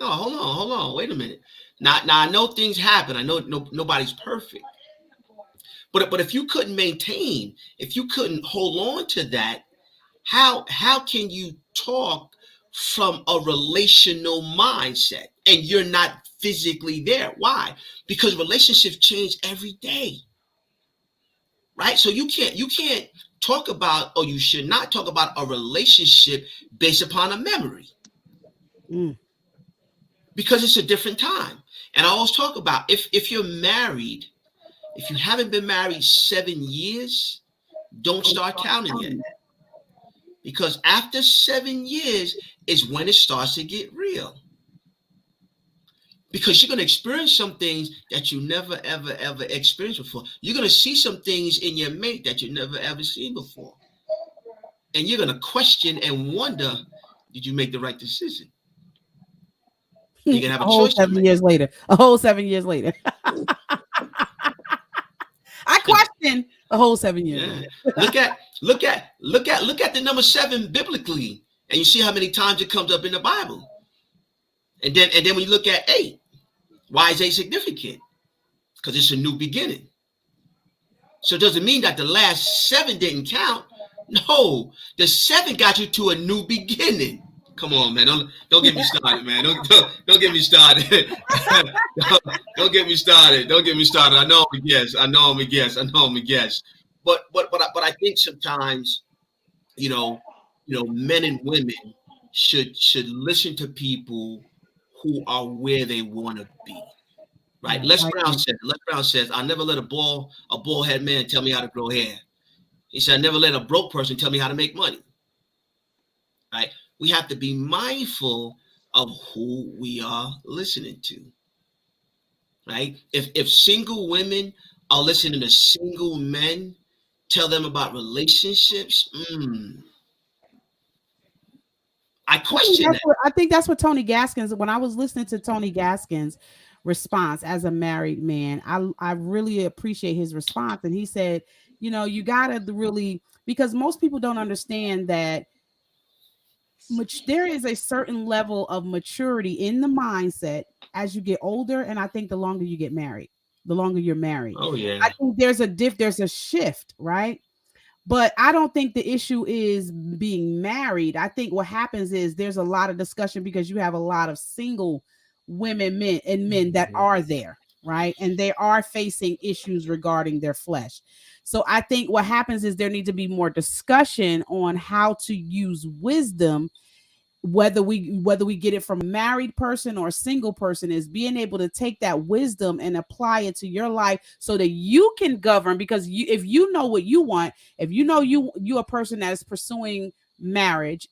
hold on, wait a minute. Now I know things happen. I know nobody's perfect. But if you couldn't maintain, if you couldn't hold on to that, how can you talk from a relational mindset and you're not physically there? Why? Because relationships change every day. Right? So you can't talk about, or you should not talk about a relationship based upon a memory. Because it's a different time. And I always talk about if you're married, if you haven't been married 7 years, don't start counting yet. Because after 7 years is when it starts to get real. Because you're going to experience some things that you never, ever, ever experienced before. You're going to see some things in your mate that you never, ever seen before. And you're going to question and wonder, did you make the right decision? You're going to have a choice. 7 years later. A whole 7 years later. I question a whole 7 years. Yeah. Look at the number 7 biblically, and you see how many times it comes up in the Bible. And then when you look at 8, why is 8 significant? Because it's a new beginning. So it doesn't mean that the last 7 didn't count. No, the 7 got you to a new beginning. Come on, man. Don't get me started, man. Don't get me started. Don't get me started. Don't get me started. I know I'm a guest. But I think sometimes, men and women should listen to people who are where they want to be. Right? Les Brown says, I never let a bald head man tell me how to grow hair. He said, I never let a broke person tell me how to make money. Right? We have to be mindful of who we are listening to. Right? If single women are listening to single men tell them about relationships, I question that. I think that's what Tony Gaskins, when I was listening to Tony Gaskins' response as a married man, I really appreciate his response. And he said, you got to really, because most people don't understand that there is a certain level of maturity in the mindset as you get older. And I think the longer you get married, the longer you're married. Oh, yeah. I think there's a shift, right? But I don't think the issue is being married. I think what happens is there's a lot of discussion because you have a lot of single women, men that are there. right? And they are facing issues regarding their flesh. So I think what happens is there needs to be more discussion on how to use wisdom, whether we get it from a married person or a single person, is being able to take that wisdom and apply it to your life so that you can govern. Because if you know what you want, if you know you a person that is pursuing marriage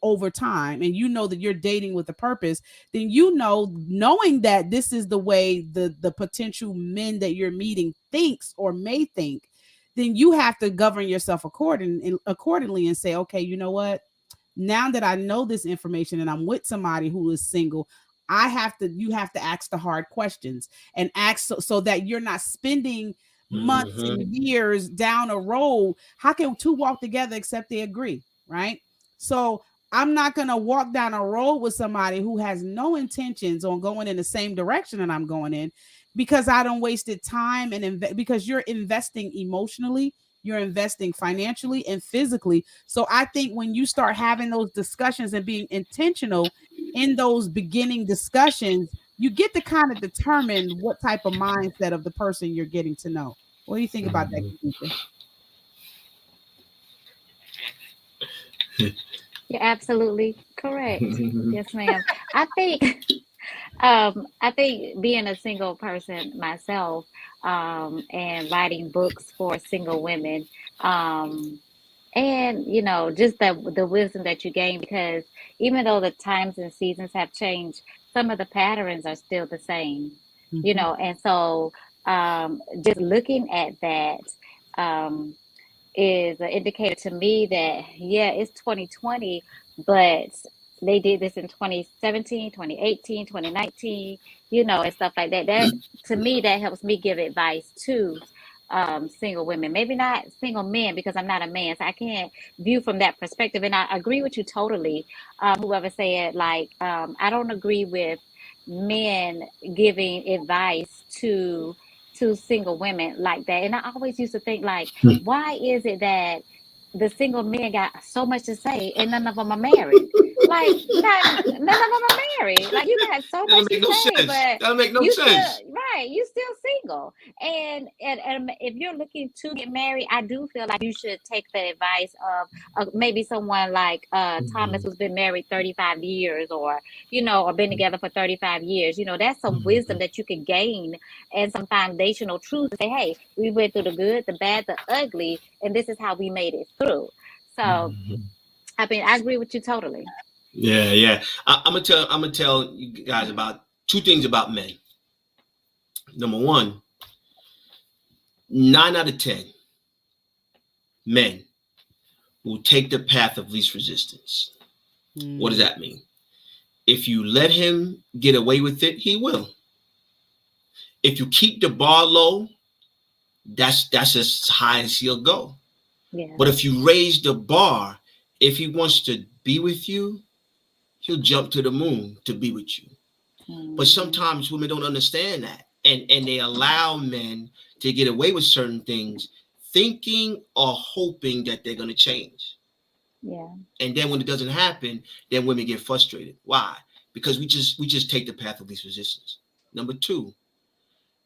over time, and you know that you're dating with a purpose, then knowing that this is the way the potential men that you're meeting thinks or may think, then you have to govern yourself accordingly and say, okay, you know what, now that I know this information and I'm with somebody who is single, you have to ask the hard questions and ask so that you're not spending months and years down a road. How can two walk together except they agree, right? So I'm not going to walk down a road with somebody who has no intentions on going in the same direction that I'm going in, because I don't wasted time because you're investing emotionally, you're investing financially and physically. So I think when you start having those discussions and being intentional in those beginning discussions, you get to kind of determine what type of mindset of the person you're getting to know. What do you think about that, Khadijah? You're absolutely correct. Yes, ma'am. I think being a single person myself, and writing books for single women, and just the wisdom that you gain, because even though the times and seasons have changed, some of the patterns are still the same, and so just looking at that is an indicator to me that, yeah, it's 2020, but they did this in 2017, 2018, 2019, and stuff like that. That, to me, that helps me give advice to single women, maybe not single men, because I'm not a man, so I can't view from that perspective. And I agree with you totally. Whoever said, like, I don't agree with men giving advice to single women like that. And I always used to think, like, why is it that the single men got so much to say and none of them are married? Like, none of them are married. Like, you got so much to say, but that'll make no you sense. still, right, you still single. And if you're looking to get married, I do feel like you should take the advice of maybe someone like Thomas, who's been married 35 years, or been together for 35 years. That's some wisdom that you can gain and some foundational truth to say, hey, we went through the good, the bad, the ugly, and this is how we made it through. So I mean, I agree with you totally. Yeah. I'm gonna tell you guys about two things about men. Number one, 9 out of 10 men will take the path of least resistance. What does that mean? If you let him get away with it, he will. If you keep the bar low, that's as high as he'll go. Yeah. But if you raise the bar, if he wants to be with you, he'll jump to the moon to be with you. But sometimes women don't understand that, and they allow men to get away with certain things, thinking or hoping that they're going to change. Yeah. And then when it doesn't happen, then women get frustrated. Why? Because we just take the path of least resistance. Number two,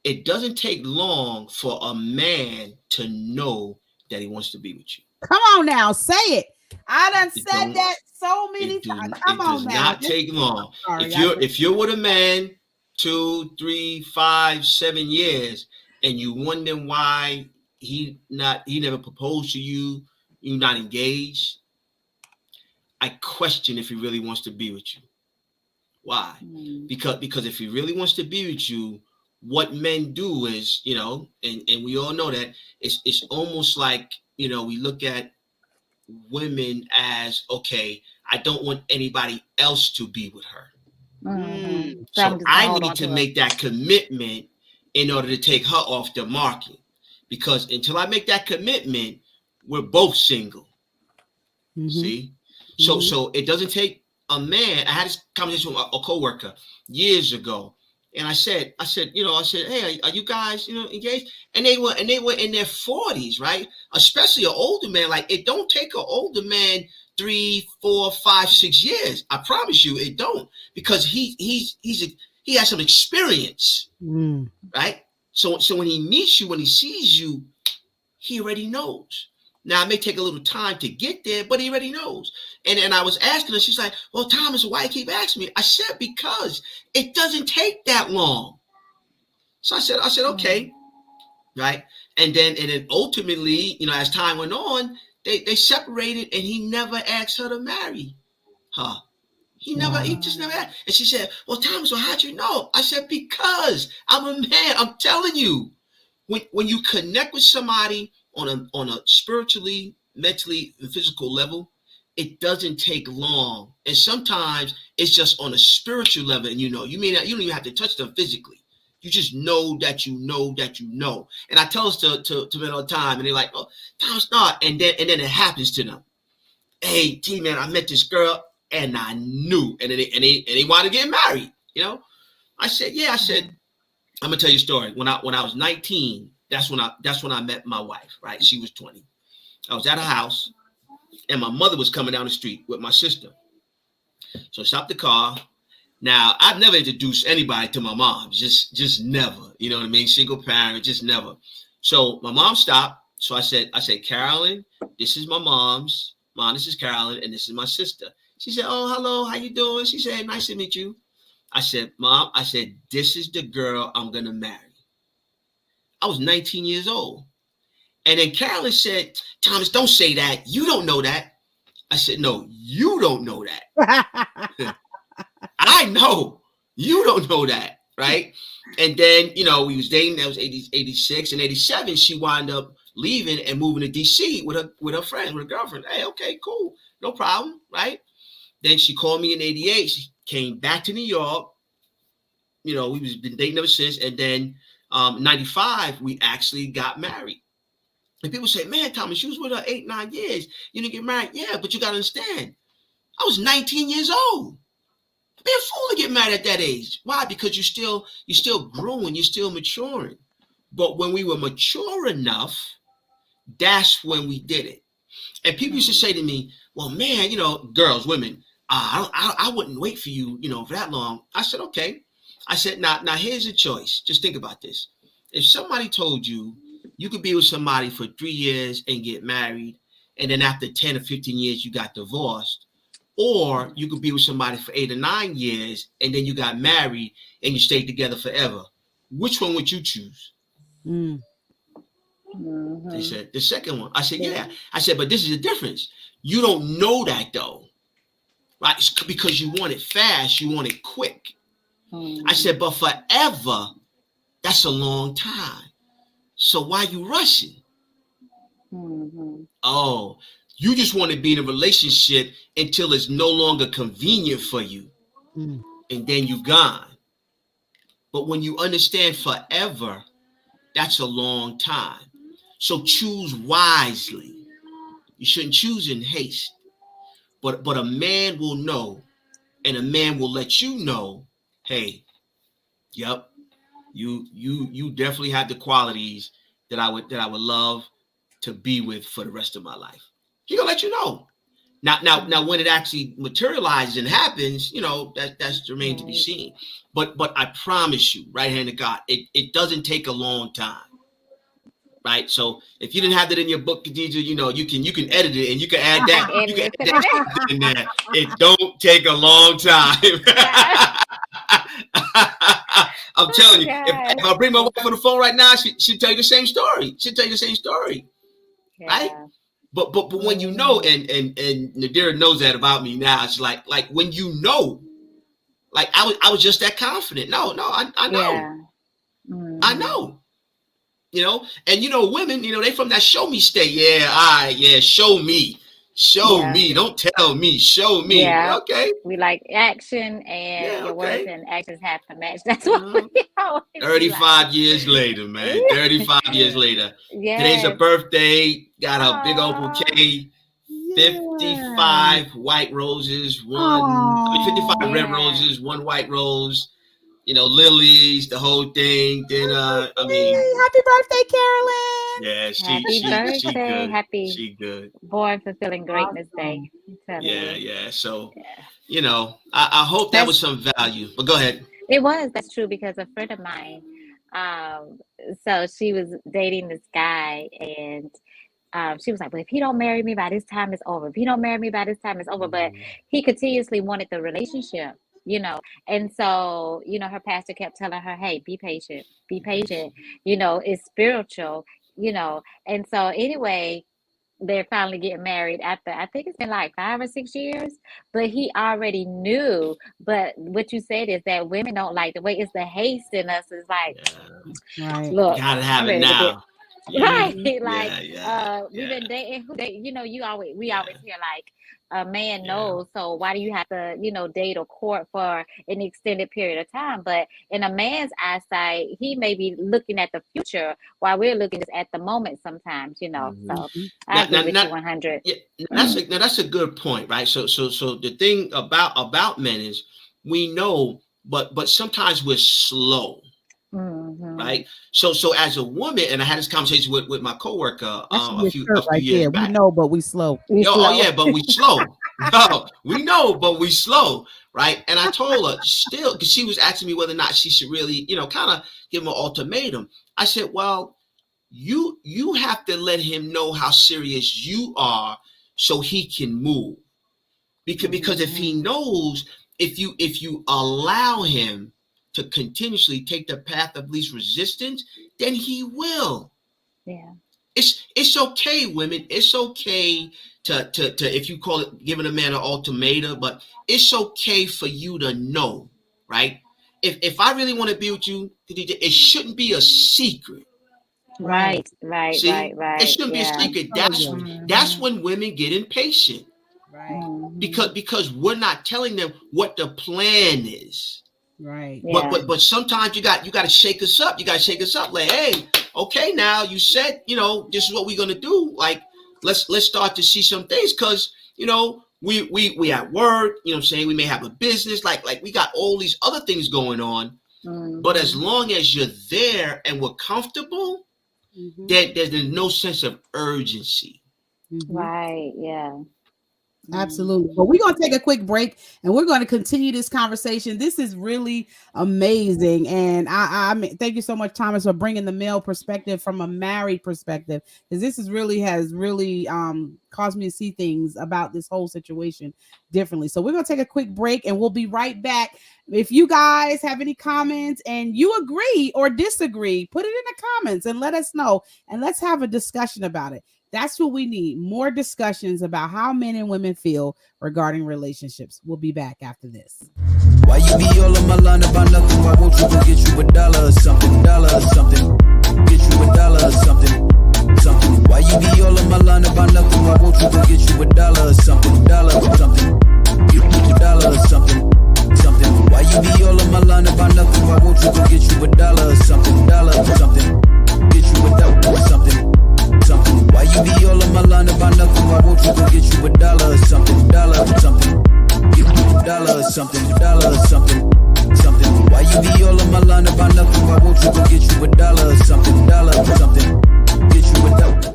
it doesn't take long for a man to know that he wants to be with you. Come on now, say it. I done said that so many times. Come on now. It does not take long. If you're with a man 2, 3, 5, 7 years, and you wonder why he never proposed to you, you're not engaged, I question if he really wants to be with you. Why? Because if he really wants to be with you, what men do is, and we all know that it's almost like, we look at women as, okay, I don't want anybody else to be with her. So I need to make that commitment in order to take her off the market, because until I make that commitment, we're both single. See? So it doesn't take a man. I had this conversation with a coworker years ago, and I said, hey, are you guys, engaged? And they were in their 40s, right? Especially an older man. Like, it don't take an older man 3, 4, 5, 6 years. I promise you, it don't, because he's he has some experience, right? So when he meets you, when he sees you, he already knows. Now, it may take a little time to get there, but he already knows. And I was asking her, she's like, well, Thomas, why you keep asking me? I said, because it doesn't take that long. So I said, okay, right? And then ultimately, you know, as time went on, they separated, and he never asked her to marry her. He just never asked. And she said, well, Thomas, well, how'd you know? I said, because I'm a man. I'm telling you, when you connect with somebody on a spiritually, mentally, and physical level, it doesn't take long. And sometimes it's just on a spiritual level, and you don't even have to touch them physically. You just know that you know that you know. And I tell this to men all the time, and they're like, oh, Thomas, not. And then it happens to them. Hey, T man, I met this girl and I knew, and they wanted to get married. You know, I said, I'm gonna tell you a story. When I was 19, that's when I met my wife. Right, she was 20. I was at a house, and my mother was coming down the street with my sister. So I stopped the car. Now, I've never introduced anybody to my mom, just never. You know what I mean? Single parent, just never. So my mom stopped. So I said, Carolyn, this is my mom's. Mom, this is Carolyn, and this is my sister. She said, oh, hello, how you doing? She said, nice to meet you. I said, Mom, this is the girl I'm going to marry. I was 19 years old. And then Carolyn said, Thomas, don't say that. You don't know that. I said, no, you don't know that. I know. You don't know that, right? And then, you know, we was dating. That was 86. And 87, she wound up leaving and moving to D.C. with her friend, with her girlfriend. Hey, okay, cool. No problem, right? Then she called me in 88. She came back to New York. You know, we was been dating ever since. And then 95, we actually got married. And people say, man, Thomas, you was with her 8-9 years. You didn't get married. Yeah, but you got to understand, I was 19 years old. Be a fool to get married at that age. Why? Because you're still growing, you're still maturing. But when we were mature enough, that's when we did it. And people used to say to me, well, man, you know, girls, women, I wouldn't wait for you, you know, for that long. I said, okay. I said, now here's a choice. Just think about this. If somebody told you you could be with somebody for 3 years and get married, and then after 10 or 15 years, you got divorced, or you could be with somebody for 8 or 9 years, and then you got married and you stayed together forever, which one would you choose? They said, the second one. I said, yeah. I said, but this is the difference. You don't know that though, right? It's because you want it fast, you want it quick. I said, but forever, that's a long time. So why you rushing? Oh, you just want to be in a relationship until it's no longer convenient for you. And then you gone. But when you understand forever, that's a long time. So choose wisely. You shouldn't choose in haste. But a man will know, and a man will let you know, hey, yep, you definitely have the qualities that I would love to be with for the rest of my life. He gonna let you know. Now when it actually materializes and happens, you know, that's remain to be seen. But I promise you, right hand of God, it doesn't take a long time. Right. So if you didn't have that in your book, Khadijah, you know, you can edit it and you can add that. You can add that in there. It don't take a long time. I'm telling you, if I bring my wife on the phone right now, she'll tell you the same story. Right? But when you know, and Nadira knows that about me now, it's like when you know, like I was just that confident. No, I know. Yeah. I know. You know, and you know, women, you know, they from that show me state. Yeah, all right, yeah, show me. Don't tell me, show me. Yeah. Okay. We like action, and your words and actions have to match. That's what we always 35 years later, man. 35 years later. Yeah. Today's her birthday. Got a big old bouquet. 55 white roses, 55 red roses, 1 white rose. You know, lilies, the whole thing. Then, happy birthday, Carolyn. Yeah, she good. She good. Born fulfilling greatness day. Yeah. So, you know, I hope that was some value. But go ahead. It was. That's true because a friend of mine, um, so she was dating this guy, and she was like, "Well, if he don't marry me by this time, it's over. If he don't marry me by this time, it's over." But he continuously wanted the relationship, you know. And so, her pastor kept telling her, "Hey, be patient, be patient. It's spiritual, you know." And so, anyway, they're finally getting married after I think it's been like 5 or 6 years, but he already knew. But what you said is that women don't like the way it's the haste in us. Is like, right. look, Gotta I'm have it ready to get now. right. Yeah, Like, we've yeah. been dating. We always Yeah. hear like a man Yeah. knows. So why do you have to, date or court for an extended period of time? But in a man's eyesight, he may be looking at the future while we're looking just at the moment. Sometimes, So I agree with you 100. Yeah, that's a good point, right? So the thing about men is we know, but sometimes we're slow. Mm-hmm. Right. So as a woman, and I had this conversation with my coworker a few years back. We know, but we slow. Oh yeah, but we slow. No, we know, but we slow. Right. And I told her still, because she was asking me whether or not she should really, kind of give him an ultimatum. I said, well, you have to let him know how serious you are so he can move. Because if he knows, if you allow him to continuously take the path of least resistance, then he will. Yeah. It's okay, women. It's okay to if you call it giving a man an ultimatum, but it's okay for you to know, right? If I really want to be with you, it shouldn't be a secret. Right. See, it shouldn't be a Yeah. secret. That's when women get impatient. Right. Because we're not telling them what the plan is. Right. Yeah. But sometimes you got to shake us up. You got to shake us up. Like, hey, okay, now you said, this is what we're gonna do. Like, let's start to see some things, because we at work. I'm saying, we may have a business. Like we got all these other things going on. But as long as you're there and we're comfortable, then there's no sense of urgency. Right. Yeah. Absolutely. But we're going to take a quick break and we're going to continue this conversation. This is really amazing. And I mean, thank you so much, Thomas, for bringing the male perspective from a married perspective, because this has really caused me to see things about this whole situation differently. So we're going to take a quick break and we'll be right back. If you guys have any comments and you agree or disagree, put it in the comments and let us know, and let's have a discussion about it. That's what we need. More discussions about how men and women feel regarding relationships. We'll be back after this. Why you be all on my line about nothing? Why won't you go get you $1 or something? Get you $1 or something. Why you be all on my line about nothing? Why won't you go get you $1 or something? Get you $1 or something. Why you be all on my line about nothing? Why won't you go get you $1 or something? Get you $1 or something. Why you be all on my line about nothing? Why won't you go get you $1 or something? Get you $1 or something. Why you be all on my line about nothing? Why won't you go get you $1 or something? Get you $1.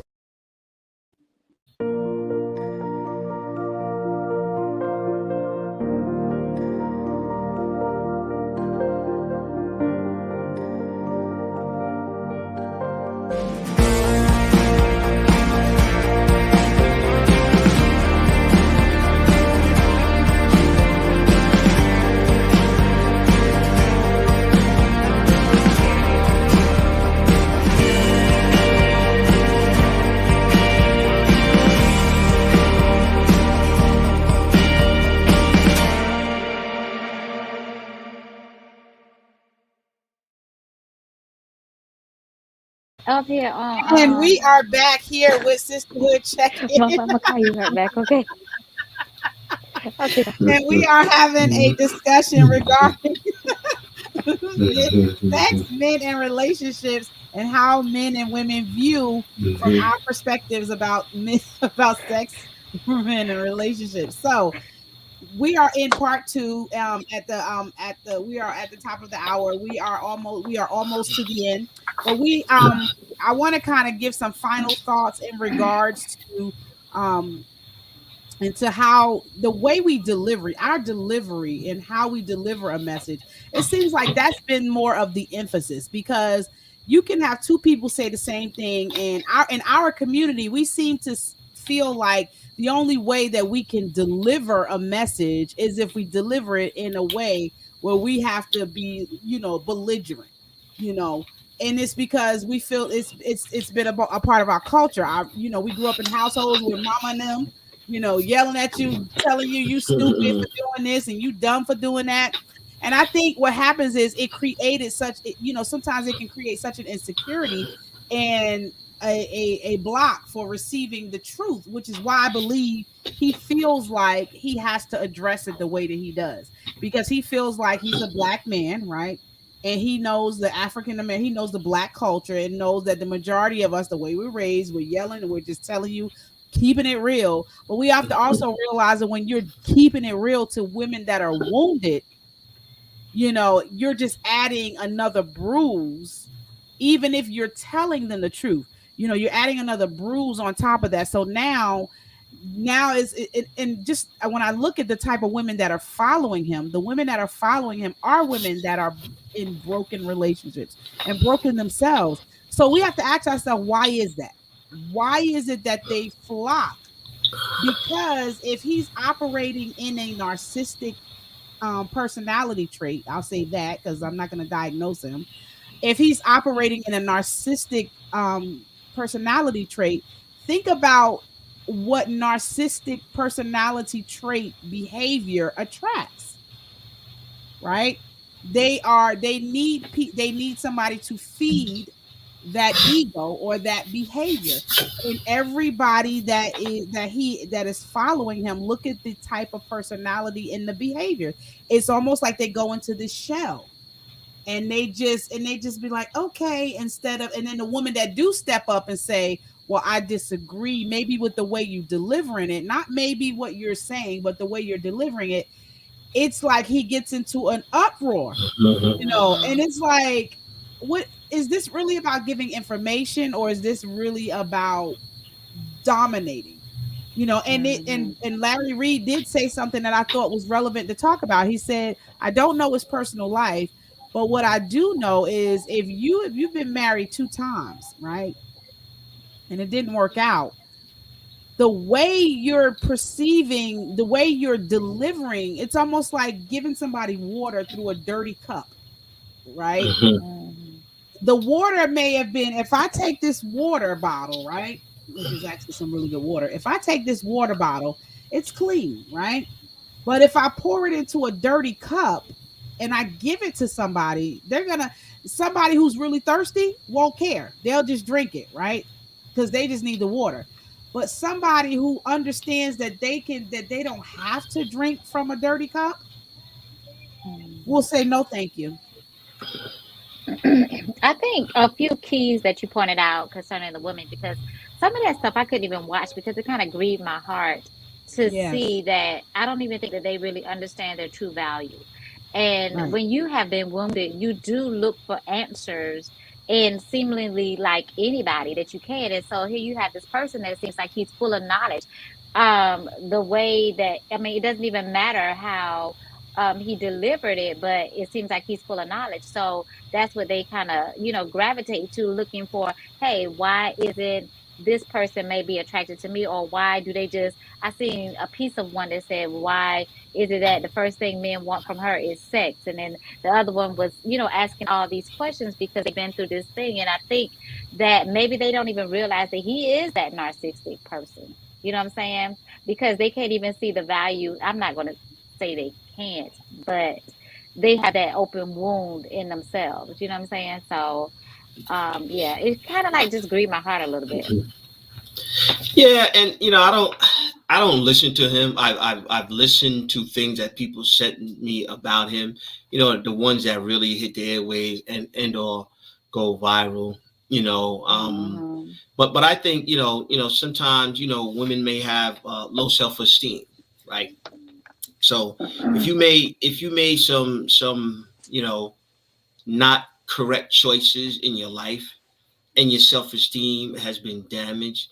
Up here and we are back here with Sisterhood Checkin. I'm gonna call you right back, okay? And we are having a discussion regarding sex, men, and relationships, and how men and women view from our perspectives about sex, men, and relationships. So we are in part 2. We are at the top of the hour. We are almost to the end. But I want to kind of give some final thoughts in regards to and to how the way we deliver our delivery and how we deliver a message, it seems like that's been more of the emphasis, because you can have two people say the same thing, and our community, we seem to feel like the only way that we can deliver a message is if we deliver it in a way where we have to be, belligerent, you know and it's because we feel it's been a part of our culture. We grew up in households with mama and them, yelling at you, telling you stupid for doing this and you dumb for doing that. And I think what happens is it created sometimes it can create such an insecurity and a block for receiving the truth, which is why I believe he feels like he has to address it the way that he does, because he feels like he's a black man, right? And he knows the African American, he knows the black culture, and knows that the majority of us, the way we're raised, we're yelling and we're just telling you, keeping it real. But we have to also realize that when you're keeping it real to women that are wounded, you're just adding another bruise, even if you're telling them the truth. You're adding another bruise on top of that. So now is it, and just when I look at the type of women that are following him, the women that are following him are women that are in broken relationships and broken themselves. So we have to ask ourselves, why is that? Why is it that they flock? Because if he's operating in a narcissistic personality trait, I'll say that because I'm not going to diagnose him. If he's operating in a narcissistic personality trait, think about what narcissistic personality trait behavior attracts, right? They need somebody to feed that ego or that behavior. And everybody that is following him, look at the type of personality and the behavior. It's almost like they go into this shell and they just be like, okay, and then the women that do step up and say, well, I disagree, maybe with the way you delivering it, not maybe what you're saying, but the way you're delivering it, it's like he gets into an uproar, and it's like, what is this really about? Giving information, or is this really about dominating? And Larry Reid did say something that I thought was relevant to talk about. He said, I don't know his personal life, but what I do know is if you've been married 2 times, right, and it didn't work out, the way you're perceiving, the way you're delivering, it's almost like giving somebody water through a dirty cup, right? The water may have been, if I take this water bottle, right, which is actually some really good water, if I take this water bottle, it's clean, right? But if I pour it into a dirty cup and I give it to somebody, somebody who's really thirsty won't care. They'll just drink it, right? Because they just need the water. But somebody who understands that they don't have to drink from a dirty cup will say, no, thank you. I think a few keys that you pointed out concerning the women, because some of that stuff I couldn't even watch because it kind of grieved my heart to see that I don't even think that they really understand their true value. And when you have been wounded, you do look for answers in seemingly like anybody that you can. And so here you have this person that seems like he's full of knowledge. The way that, I mean, it doesn't even matter how he delivered it, but it seems like he's full of knowledge. So that's what they kind of, gravitate to, looking for, hey, why isn't this person may be attracted to me, or why do they just, I seen a piece of one that said, why is it that the first thing men want from her is sex? And then the other one was, asking all these questions because they've been through this thing. And I think that maybe they don't even realize that he is that narcissistic person. You know what I'm saying? Because they can't even see the value. I'm not going to say they can't, but they have that open wound in themselves. You know what I'm saying? So, yeah, it kind of like just grieved my heart a little bit. Yeah, and I don't listen to him. I've listened to things that people sent me about him. The ones that really hit the airwaves and or go viral. But I think sometimes women may have low self-esteem, right? So if you made some not correct choices in your life, and your self-esteem has been damaged,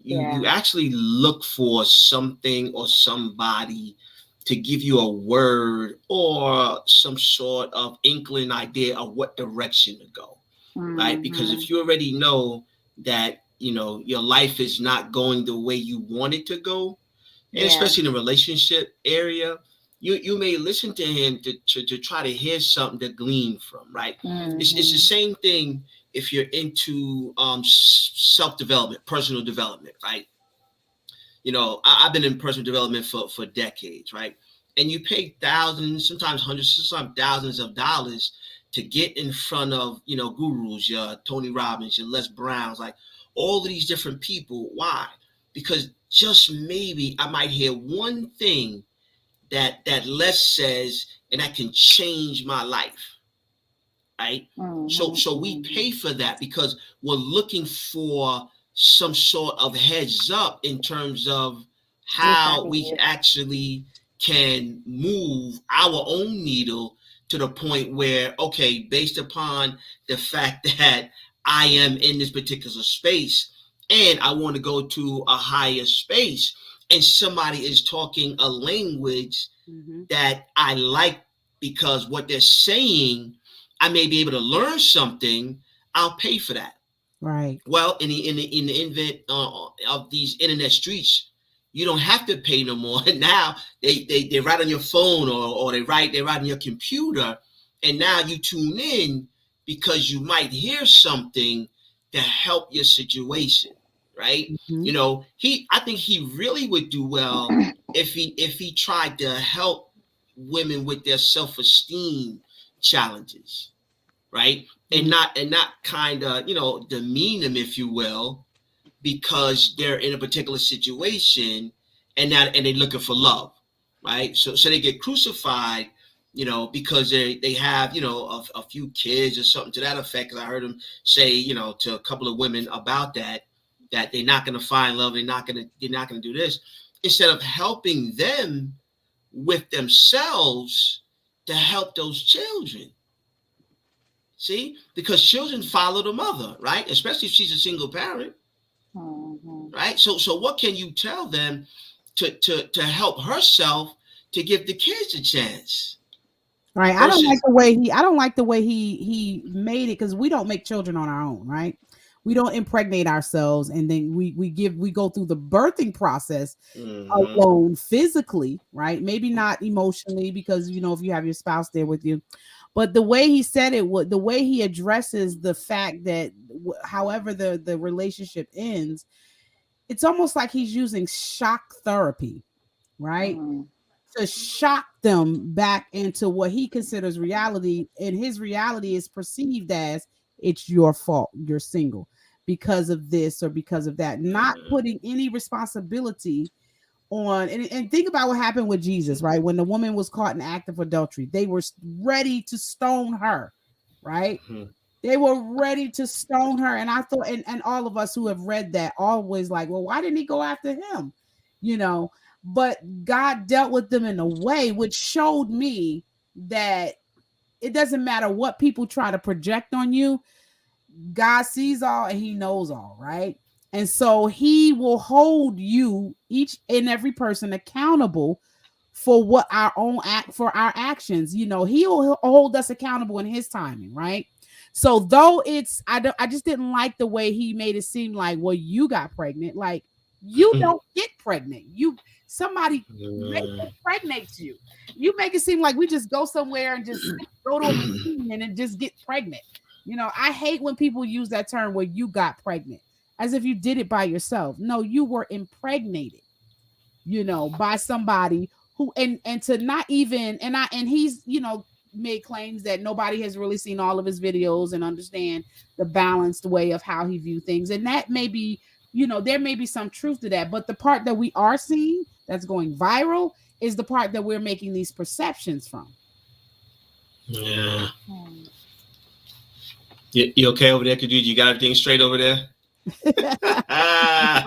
you actually look for something or somebody to give you a word or some sort of inkling idea of what direction to go, right? Because if you already know that, you know, your life is not going the way you want it to go, and especially in the relationship area, you may listen to him to try to hear something to glean from, right? It's the same thing if you're into self-development, personal development, right? You know, I've been in personal development for decades, right? And you pay thousands, sometimes hundreds, sometimes thousands of dollars to get in front of, you know, gurus, your Tony Robbins, your Les Browns, like all of these different people. Why? Because just maybe I might hear one thing that Les says, and that can change my life. Right? So we pay for that because we're looking for some sort of heads up in terms of how we actually can move our own needle to the point where, okay, based upon the fact that I am in this particular space and I want to go to a higher space, and somebody is talking a language that I like because what they're saying, I may be able to learn something, I'll pay for that. Right. Well, in the invent of these internet streets, you don't have to pay no more. And now they write on your phone or they write on your computer, and now you tune in because you might hear something to help your situation, right? You know, I think he really would do well if he tried to help women with their self-esteem challenges, right? And not kind of, you know, demean them, if you will, because they're in a particular situation and they're looking for love, right? So they get crucified, you know, because they have, you know, a few kids or something to that effect. Because I heard him say, you know, to a couple of women about that they're not going to find love, they're not going to do this, instead of helping them with themselves to help those children. See, because children follow the mother, right? Especially if she's a single parent, right? So what can you tell them to help herself to give the kids a chance? Right. I don't like the way he made it, because we don't make children on our own, right? We don't impregnate ourselves and then we go through the birthing process alone physically, right? Maybe not emotionally, because, you know, if you have your spouse there with you. But the way he said it, the way he addresses the fact that however the relationship ends, it's almost like he's using shock therapy, right? To shock them back into what he considers reality. And his reality is perceived as, it's your fault, you're single because of this or because of that, not putting any responsibility on. And think about what happened with Jesus, right? When the woman was caught in act of adultery, they were ready to stone her, right? They were ready to stone her. And I thought, and all of us who have read that always like, well, why didn't he go after him? You know, but God dealt with them in a way which showed me that it doesn't matter what people try to project on you. God sees all and he knows all, right? And so he will hold you, each and every person, accountable for what our actions. You know, he'll hold us accountable in his timing, right? So though I just didn't like the way he made it seem like, well, you got pregnant. Like, you don't get pregnant. Somebody impregnates you. You make it seem like we just go somewhere and just go to a machine and just get pregnant. You know, I hate when people use that term where you got pregnant, as if you did it by yourself. No, you were impregnated, you know, by somebody who, and to not even, and he's, you know, made claims that nobody has really seen all of his videos and understand the balanced way of how he viewed things. And that may be, you know, there may be some truth to that, but the part that we are seeing that's going viral is the part that we're making these perceptions from. Yeah. You okay over there, Khadijah? You got everything straight over there? I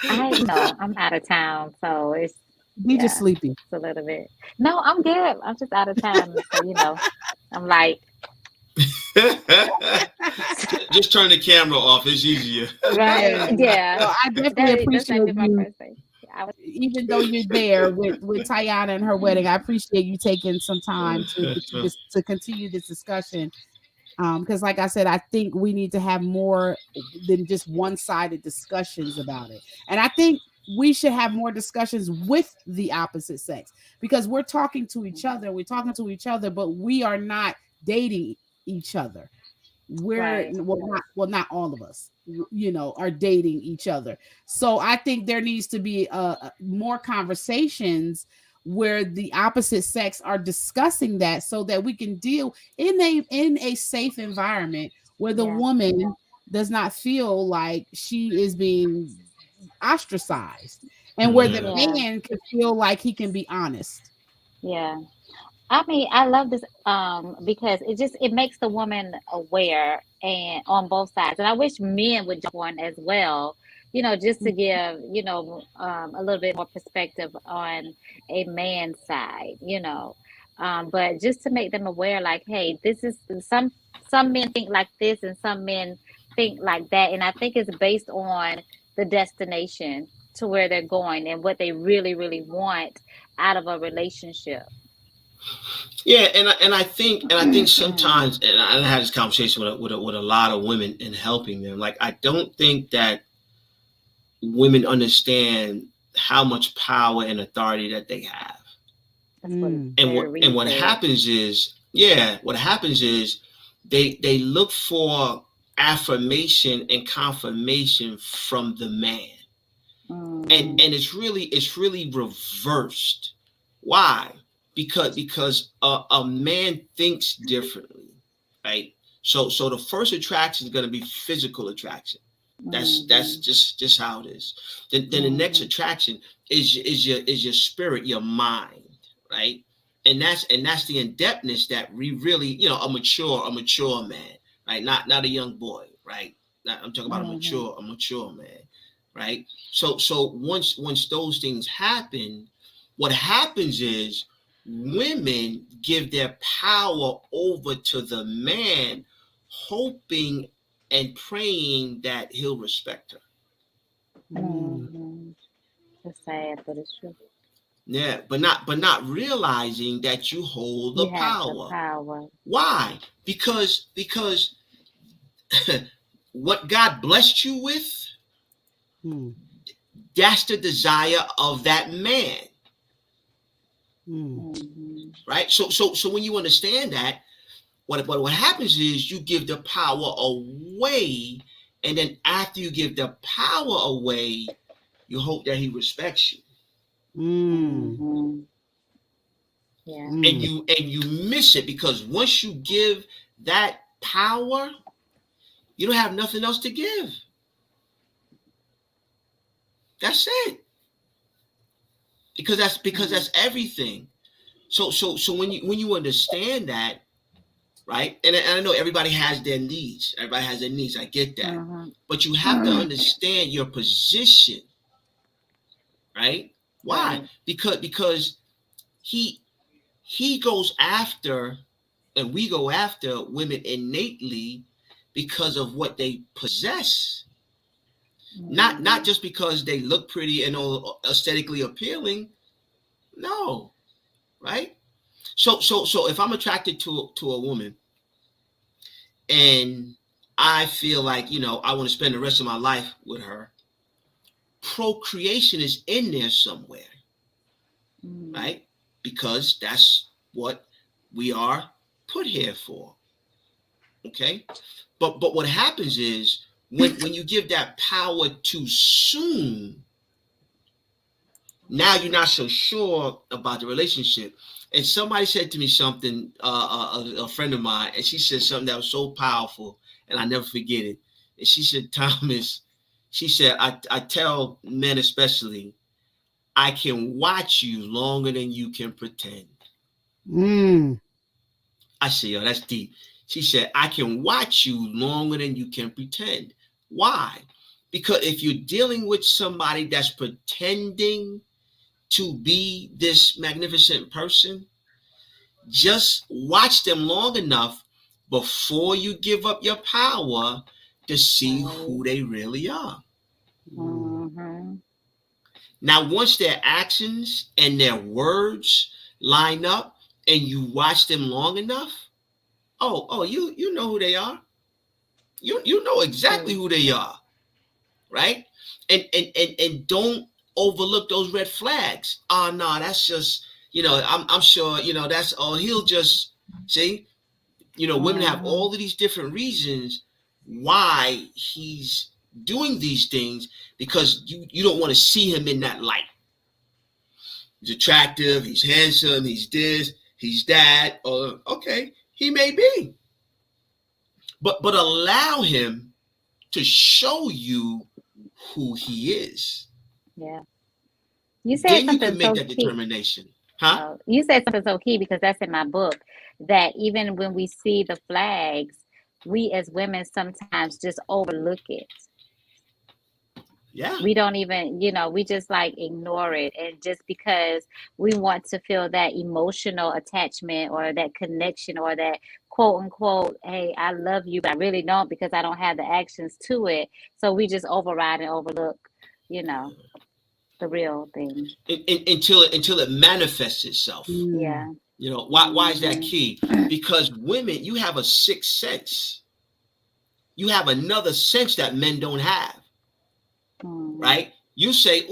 know I'm out of town, so it's just sleepy. It's a little bit. No, I'm good. I'm just out of town, so you know, I'm like Just turn the camera off. It's easier. Right. Yeah. So I definitely appreciate my you, first thing. even though you're there with Tyanna and her wedding. I appreciate you taking some time to continue this discussion. Because like I said, I think we need to have more than just one-sided discussions about it. And I think we should have more discussions with the opposite sex, because we're talking to each other, but we are not dating each other. We're not all of us, are dating each other. So I think there needs to be more conversations where the opposite sex are discussing that, so that we can deal in a safe environment where the woman does not feel like she is being ostracized, and where the man can feel like he can be honest. Yeah. I mean, I love this because it makes the woman aware and on both sides. And I wish men would jump on as well, just to give, a little bit more perspective on a man's side, but just to make them aware, like, hey, this is some men think like this and some men think like that. And I think it's based on the destination to where they're going and what they really, really want out of a relationship. Yeah, and I think sometimes, and I had this conversation with a lot of women in helping them. Like, I don't think that women understand how much power and authority that they have. What happens is they look for affirmation and confirmation from the man, and it's really reversed. Why? Because a man thinks differently, right? So the first attraction is going to be physical attraction. That's just how it is. Then the next attraction is your spirit, your mind, right? And that's the in-depthness that we really, a mature man, right? Not a young boy, right? I'm talking about a mature man, right? So once those things happen, what happens is women give their power over to the man, hoping and praying that he'll respect her. It's sad, but it's true. Yeah, but not realizing that you hold the power. Why? Because what God blessed you with, that's the desire of that man. Right? So when you understand that, what happens is you give the power away, and then after you give the power away, you hope that he respects you. Yeah. And you miss it, because once you give that power, you don't have nothing else to give. That's it. Because that's everything. So when you understand that, right? And I know everybody has their needs. Everybody has their needs. I get that. But you have to understand your position, right? Why? Right. Because he goes after, and we go after women innately because of what they possess. Not just because they look pretty and aesthetically appealing. No, right? So if I'm attracted to a woman and I feel like, I want to spend the rest of my life with her, procreation is in there somewhere, right? Because that's what we are put here for. Okay? But what happens is when you give that power too soon, now you're not so sure about the relationship. And somebody said to me something, a friend of mine, and she said something that was so powerful, and I never forget it. And she said, Thomas, she said, I tell men especially, I can watch you longer than you can pretend. I said, yo, that's deep. She said, I can watch you longer than you can pretend. Why? Because if you're dealing with somebody that's pretending to be this magnificent person, just watch them long enough before you give up your power to see who they really are. Mm-hmm. Now, once their actions and their words line up and you watch them long enough, you know who they are. You know exactly who they are, right? And don't overlook those red flags. Oh no, that's just, I'm sure, that's he'll just see, women have all of these different reasons why he's doing these things, because you don't want to see him in that light. He's attractive, he's handsome, he's this, he's that, or okay, he may be. But allow him to show you who he is. Yeah. You said Then you something can make so that key. determination. Huh? You said something so key, because that's in my book, that even when we see the flags, we as women sometimes just overlook it. Yeah. We don't even, we just like ignore it. And just because we want to feel that emotional attachment or that connection or that quote unquote, hey, I love you, but I really don't, because I don't have the actions to it. So we just override and overlook, the real thing. Until it manifests itself. Yeah. Why is that key? Because women, you have a sixth sense. You have another sense that men don't have. Right? You say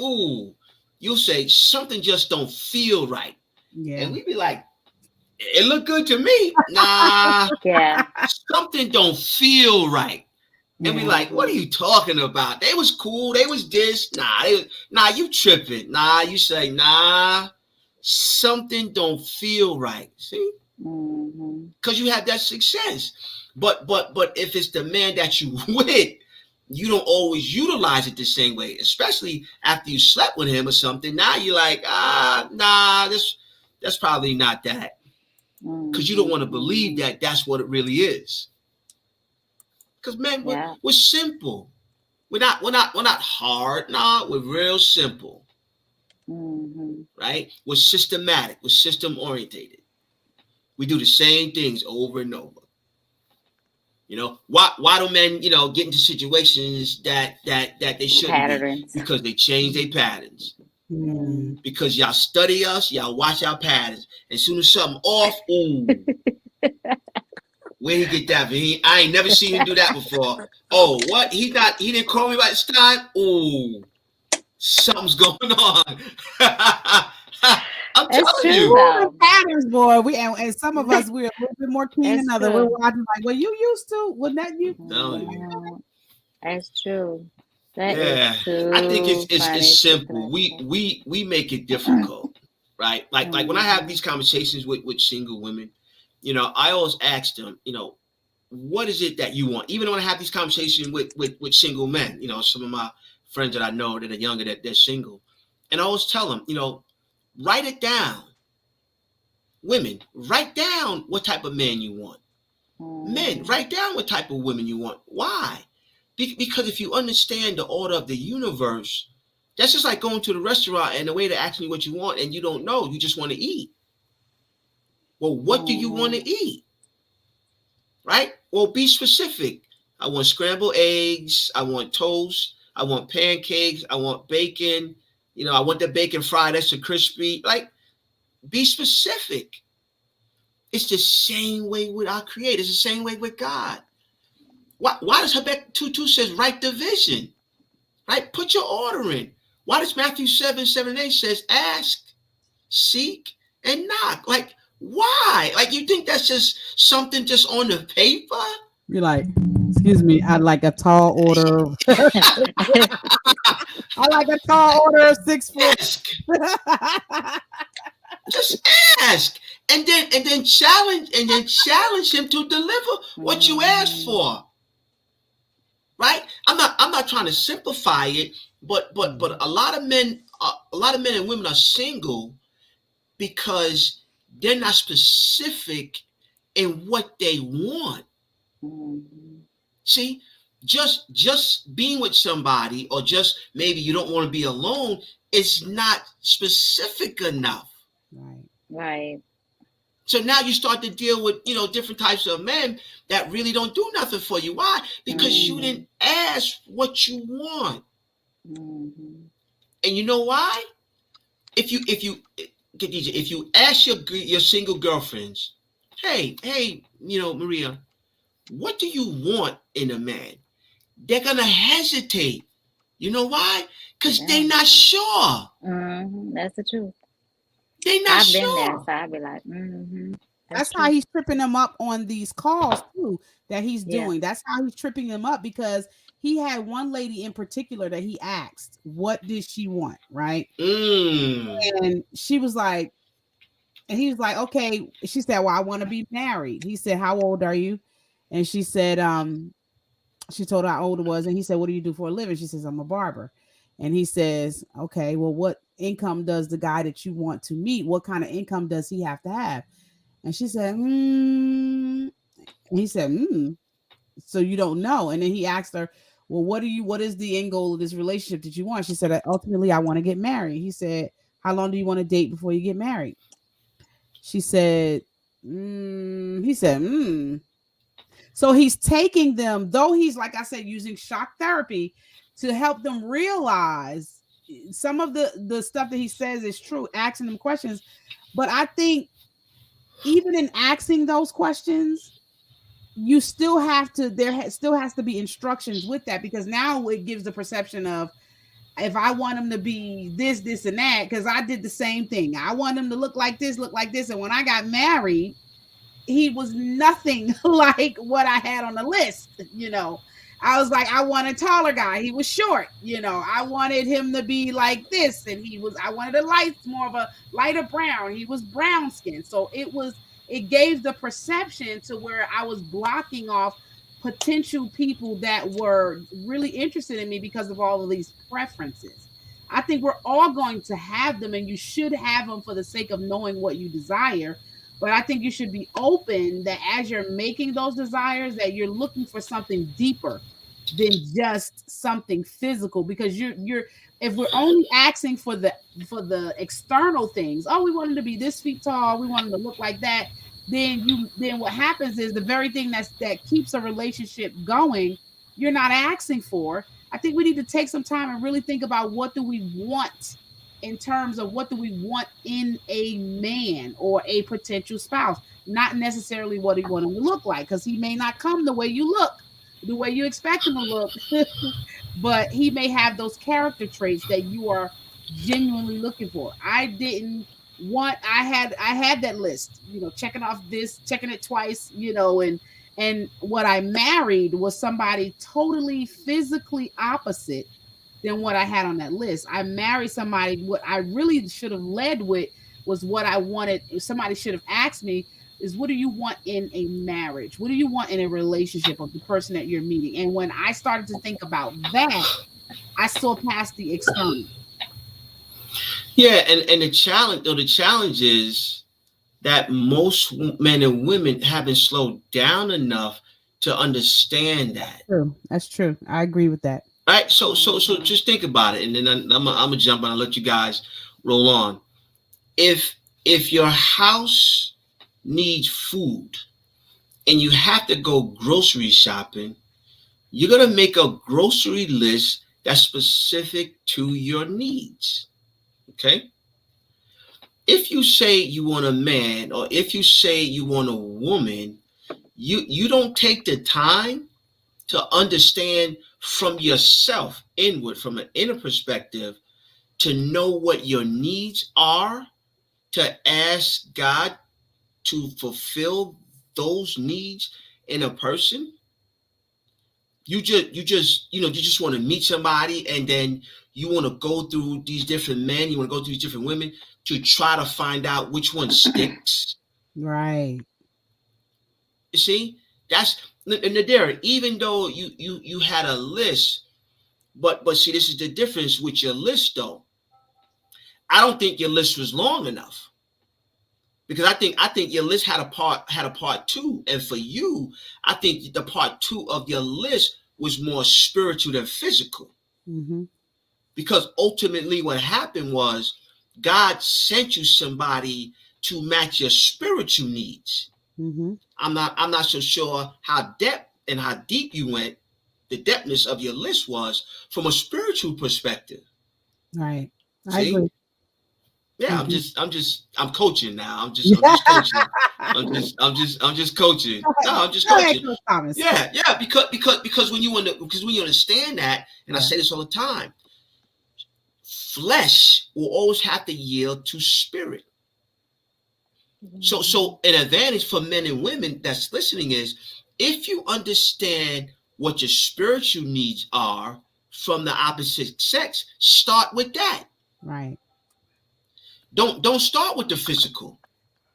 something just don't feel right. Yeah. And we be like, it look good to me. Nah. Yeah. Something don't feel right. And we like, what are you talking about? They was cool. They was this. Nah, you tripping. Nah, you say, nah, something don't feel right. See? Because you have that success. But if it's the man that you with, you don't always utilize it the same way, especially after you slept with him or something. Now you're like, nah, that's probably not that. Because you don't want to believe that that's what it really is. Because men, we're simple. We're not hard. Nah, we're real simple. Right? We're systematic. We're system orientated. We do the same things over and over. Why do men, get into situations that they shouldn't be? Because they change their patterns. Because y'all study us, y'all watch our patterns. As soon as something off, where he get that? I ain't never seen him do that before. Oh, what? He didn't call me right this time? Oh, something's going on. I'm telling you. Patterns, boy. And some of us, we're a little bit more keen than others. We're watching like, well, you used to. Was that you? That's true. That I think it's simple. We make it difficult, right? Like when I have these conversations with single women, I always ask them, what is it that you want? Even when I have these conversations with single men, some of my friends that I know that are younger, that they're single, and I always tell them, write it down. Women, write down what type of man you want. Men, write down what type of women you want. Why? Because if you understand the order of the universe, that's just like going to the restaurant and the way they're asking you what you want and you don't know, you just want to eat. Well, what do you want to eat? Right? Well, be specific. I want scrambled eggs. I want toast. I want pancakes. I want bacon. I want the bacon fried extra crispy. Like, be specific. It's the same way with our Creator. It's the same way with God. Why does Habakkuk 2:2 says write the vision? Right? Put your order in. Why does Matthew 7:7-8 says ask, seek, and knock? Like, why? Like, you think that's just something just on the paper? You're like, excuse me, I'd like a tall order. I like a tall order of 6 foot. Just ask. And then challenge him to deliver what you asked for. Right? I'm not trying to simplify it, but a lot of men and women are single because they're not specific in what they want. See, just being with somebody, or just maybe you don't want to be alone, is not specific enough. Right. So now you start to deal with, different types of men that really don't do nothing for you. Why? Because you didn't ask what you want. And you know why? If you Khadijah, if you ask your single girlfriends, hey, Maria, what do you want in a man? They're gonna hesitate. You know why? Because they're not sure. That's the truth. They're not sure. I've been there, so I'd be like, That's how he's tripping them up on these calls too that he's doing. Yeah. That's how he's tripping them up, because he had one lady in particular that he asked, what did she want? Right. And she was like, and he was like, okay. She said, well, I want to be married. He said, how old are you? And she said, she told her how old it was. And he said, what do you do for a living? She says, I'm a barber. And he says, okay, well, what income does the guy that you want to meet, what kind of income does he have to have? And she said, And he said, so you don't know. And then he asked her, well, what is the end goal of this relationship that you want? She said, ultimately, I want to get married. He said, how long do you want to date before you get married? She said, he said, So he's taking them, though he's, like I said, using shock therapy to help them realize some of the stuff that he says is true, asking them questions. But I think even in asking those questions, you still have to, still has to be instructions with that, because now it gives the perception of, if I want him to be this, and that, because I did the same thing. I want him to look like this. And when I got married, he was nothing like what I had on the list. I was like, I want a taller guy. He was short. I wanted him to be like this. And I wanted more of a lighter brown. He was brown skin. So it gave the perception to where I was blocking off potential people that were really interested in me because of all of these preferences. I think we're all going to have them, and you should have them for the sake of knowing what you desire. But I think you should be open that as you're making those desires, that you're looking for something deeper than just something physical. Because if we're only asking for the external things, we want him to be this feet tall, we want him to look like that, then what happens is the very thing that keeps a relationship going, you're not asking for. I think we need to take some time and really think about, what do we want in terms of what do we want in a man or a potential spouse, not necessarily what he want him to look like, because he may not come the way you look, the way you expect him to look, but he may have those character traits that you are genuinely looking for. I had that list, checking off this, checking it twice, and what I married was somebody totally physically opposite than what I had on that list. I married somebody, what I really should have led with was what I wanted. Somebody should have asked me is, what do you want in a marriage? What do you want in a relationship of the person that you're meeting? And when I started to think about that, I saw past the external. Yeah, and the challenge is that most men and women haven't slowed down enough to understand that. True. That's true. I agree with that. All right, so just think about it, and then I'm gonna jump on and let you guys roll on. If your house needs food and you have to go grocery shopping, you're gonna make a grocery list that's specific to your needs. Okay. If you say you want a man, or if you say you want a woman, you don't take the time to understand from yourself inward, from an inner perspective, to know what your needs are, to ask God to fulfill those needs in a person. You just want to meet somebody, and then you want to go through these different men, you want to go through these different women to try to find out which one sticks. Right. You see, that's Nadira, even though you had a list, but see, this is the difference with your list though. I don't think your list was long enough, because I think your list had a part two, and for you, I think the part two of your list was more spiritual than physical. Mm-hmm. Because ultimately what happened was God sent you somebody to match your spiritual needs. Mm-hmm. I'm not so sure how deep you went, the depthness of your list was from a spiritual perspective. Right. See? I agree. Yeah, Mm-hmm. I'm coaching now. I'm just coaching. I'm just coaching. No, I'm just coaching. Yeah, because when you understand that, and I say this all the time, flesh will always have to yield to spirit. So an advantage for men and women that's listening is if you understand what your spiritual needs are from the opposite sex, start with that. Right. Don't start with the physical.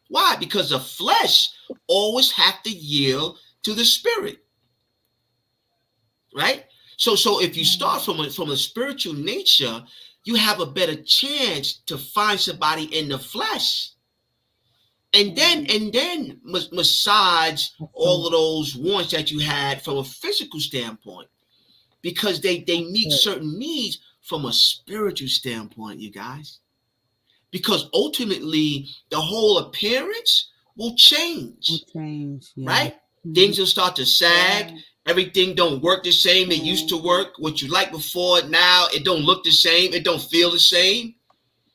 Why? Because the flesh always have to yield to the spirit. Right? So if you start from a spiritual nature, you have a better chance to find somebody in the flesh. And then massage all of those wants that you had from a physical standpoint, because they meet certain needs from a spiritual standpoint, you guys. Because ultimately, the whole appearance will change. Right? Mm-hmm. Things will start to sag. Yeah. Everything don't work the same it used to work. What you liked before, now it don't look the same. It don't feel the same.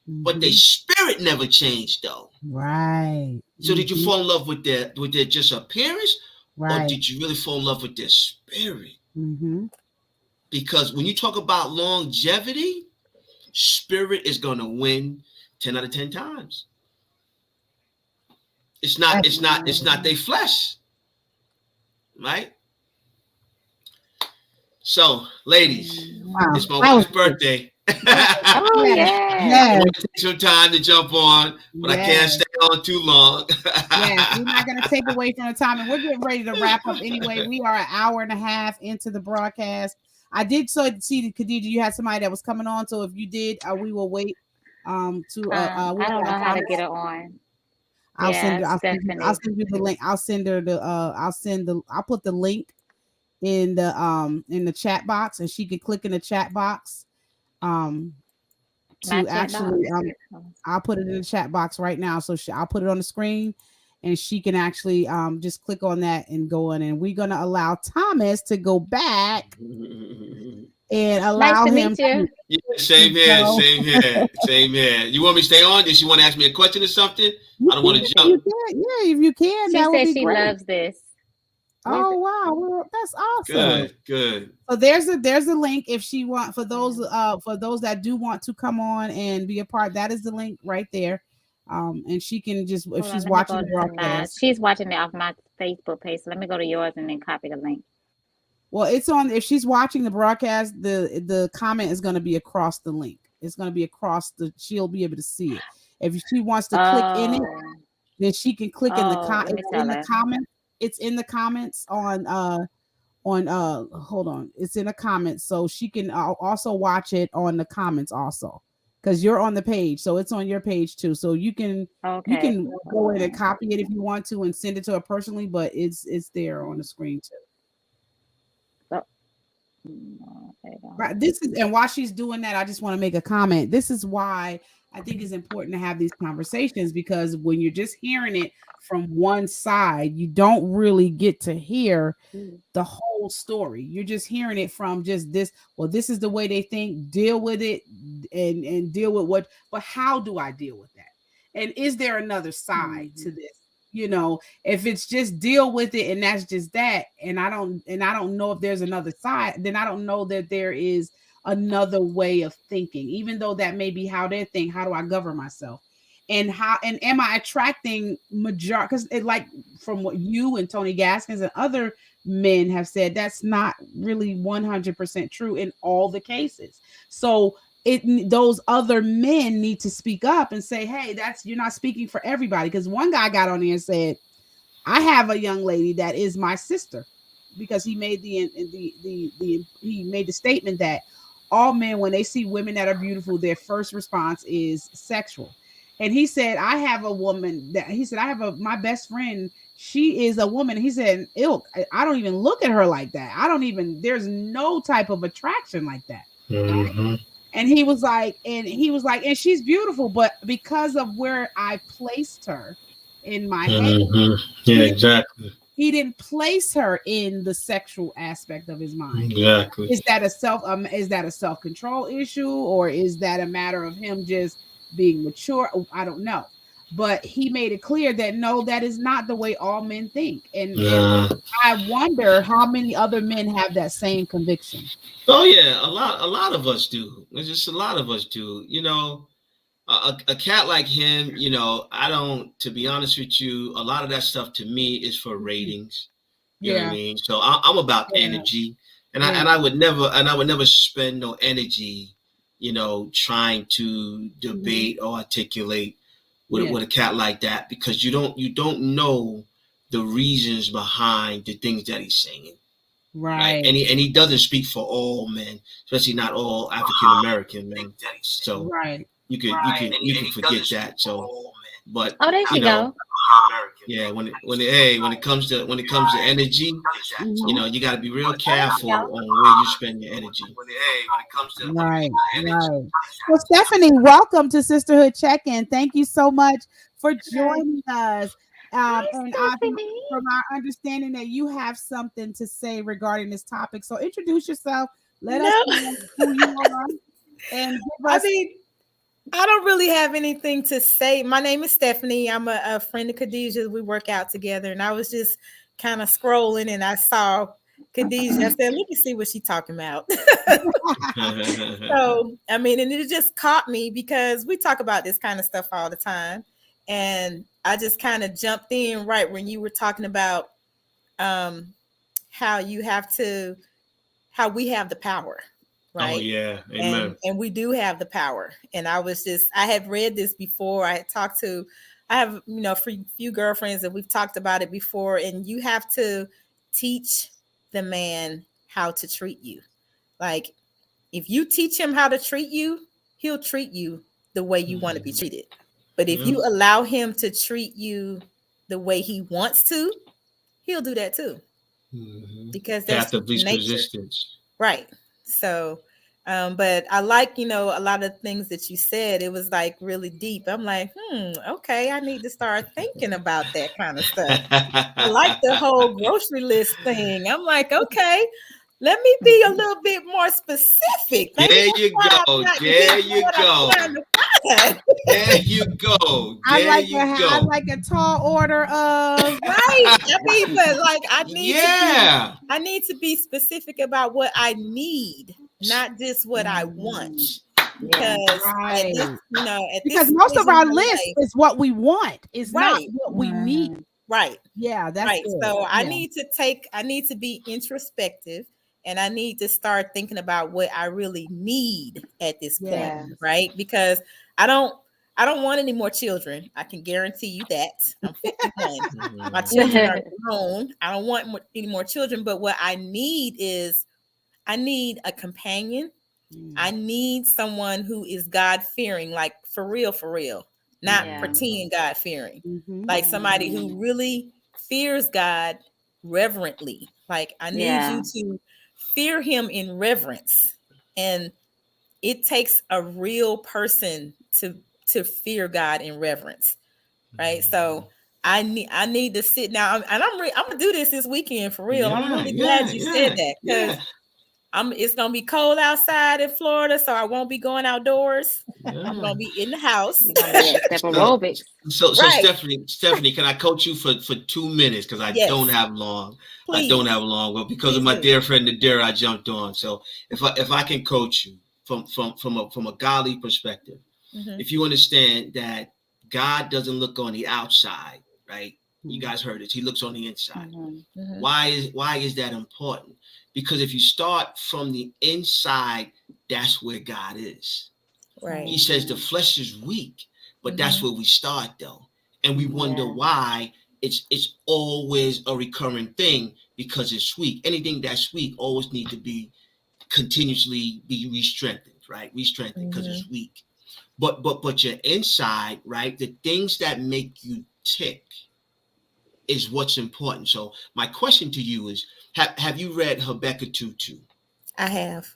Mm-hmm. But the spirit never changed, though. Right. So did you fall in love with their just appearance, or did you really fall in love with their spirit? Mm-hmm. Because when you talk about longevity, spirit is gonna win 10 out of 10 times. It's not their flesh, right? So, ladies, it's my wife's birthday. Oh yeah. Take some time to jump on, but I can't stay on too long. Yes, we're not gonna take away from the time, and we're getting ready to wrap up anyway. We are an hour and a half into the broadcast. I did see Khadijah, you had somebody that was coming on, so if you did, we will wait. I don't know how to get her on. I'll send you the link. I'll put the link in the chat box, and she can click in the chat box. To actually, I'll put it in the chat box right now. So I'll put it on the screen, and she can actually just click on that and go in. And we're gonna allow Thomas to go back and allow him to. Yeah, same here. You want me to stay on? Did she want to ask me a question or something? I don't want to jump. If you can, she said she loves this. Oh wow, well, that's awesome. Good. So there's a link if she want for those that do want to come on and be a part. That is the link right there. And she can just if she's watching the broadcast. She's watching it off my Facebook page. So let me go to yours and then copy the link. Well, it's on. If she's watching the broadcast, the comment is going to be across the link. It's going to be across she'll be able to see it. If she wants to click in it, then she can click in the comment. It's in the comments on hold on. It's in the comments, so she can also watch it on the comments also, because you're on the page, so it's on your page too. So you can go in and copy it if you want to and send it to her personally, but it's there on the screen too. Right. And while she's doing that, I just want to make a comment. This is why I think it's important to have these conversations, because when you're just hearing it from one side, you don't really get to hear the whole story. You're just hearing it from just this. Well, this is the way they think. Deal with it and deal with what. But how do I deal with that? And is there another side to this? You know, if it's just deal with it and that's just that, and I don't know if there's another side, then I don't know that there is another way of thinking, even though that may be how they think. How do I govern myself? And am I attracting majority? Because it, like from what you and Tony Gaskins and other men have said, that's not really 100% true in all the cases. So those other men need to speak up and say, hey, you're not speaking for everybody. Because one guy got on there and said, I have a young lady that is my sister, because he made he made the statement that all men, when they see women that are beautiful, their first response is sexual. And he said, I have a woman my best friend, she is a woman. He said, I don't even look at her like that. There's no type of attraction like that. Mm-hmm. And he was like, and she's beautiful, but because of where I placed her in my head, yeah, exactly. He didn't place her in the sexual aspect of his mind. Exactly. Is that a self-control issue, or is that a matter of him just being mature? I don't know. But he made it clear that no, that is not the way all men think. And I wonder how many other men have that same conviction. Oh yeah, a lot of us do. It's just a lot of us do. You know, a cat like him, you know, I don't, to be honest with you, a lot of that stuff to me is for ratings. You know what I mean? So I'm about energy, and I would never spend no energy, you know, trying to debate or articulate with a cat like that, because you don't know the reasons behind the things that he's saying. Right. And he doesn't speak for all men, especially not all African American men. So you can forget that. So, but there you go. Yeah, when it comes to energy, you know, you got to be real careful on where you spend your energy. Right. Well, Stephanie, welcome to Sisterhood Check-In. Thank you so much for joining us. And from our understanding that you have something to say regarding this topic, so introduce yourself. Let us know who you are, and give us. I don't really have anything to say. My name is Stephanie. I'm a friend of Khadijah. We work out together, and I was just kind of scrolling, and I saw Khadijah. I said, "Let me see what she's talking about." So, I mean, and it just caught me because we talk about this kind of stuff all the time, and I just kind of jumped in right when you were talking about how we have the power. Right. Oh yeah. Amen. And we do have the power. And I had read this before. I have, you know, a few girlfriends that we've talked about it before. And you have to teach the man how to treat you. Like, if you teach him how to treat you, he'll treat you the way you want to be treated. But if you allow him to treat you the way he wants to, he'll do that too. Because that's path of least resistance. Right. So, but I like, you know, a lot of things that you said. It was like really deep. I'm like, okay, I need to start thinking about that kind of stuff. I like the whole grocery list thing. I'm like, okay, let me be a little bit more specific. There you go. There you go. There you go. I like a tall order of right. I mean, but like I need to be specific about what I need, not just what I want. Because because most of our list is what we want. It's not what we need. Right. Yeah, that's right. Good. So I need to be introspective. And I need to start thinking about what I really need at this point, right? Because I don't want any more children. I can guarantee you that. I'm 51. My children are grown. I don't want any more children. But what I need is, I need a companion. I need someone who is God-fearing, like for real, not pretend God-fearing. Like somebody who really fears God reverently. Like I need you to fear him in reverence, and it takes a real person to fear God in reverence, right? So I need to sit down, and I'm gonna do this weekend for real. I'm really glad you said that, because it's gonna be cold outside in Florida, so I won't be going outdoors. I'm gonna be in the house. So Stephanie, can I coach you for 2 minutes? Because I don't have long. Please. I don't have long. Well, because of my dear friend Nadira, I jumped on. So if I can coach you from a godly perspective, if you understand that God doesn't look on the outside, right? You guys heard it. He looks on the inside. Why is that important? Because if you start from the inside, that's where God is. Right. He says the flesh is weak, but that's where we start though. And we wonder why it's always a recurring thing, because it's weak. Anything that's weak always needs to be continuously be re-strengthened, right? Re-strengthened because it's weak. But your inside, right? The things that make you tick is what's important. So my question to you is, have you read Habakkuk 2:2? I have.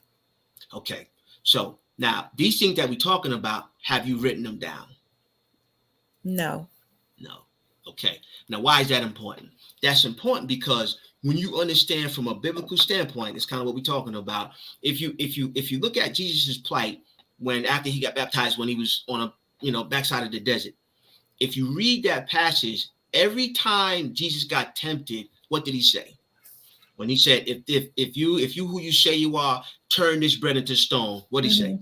Okay. So Now, these things that we're talking about, have you written them down? No. No. Okay. Now, why is that important? That's important because when you understand from a biblical standpoint, it's kind of what we're talking about. If you look at Jesus's plight when after he got baptized, when he was on a backside of the desert, if you read that passage, every time Jesus got tempted, what did he say? When he said, if you who you say you are, turn this bread into stone, what did he say?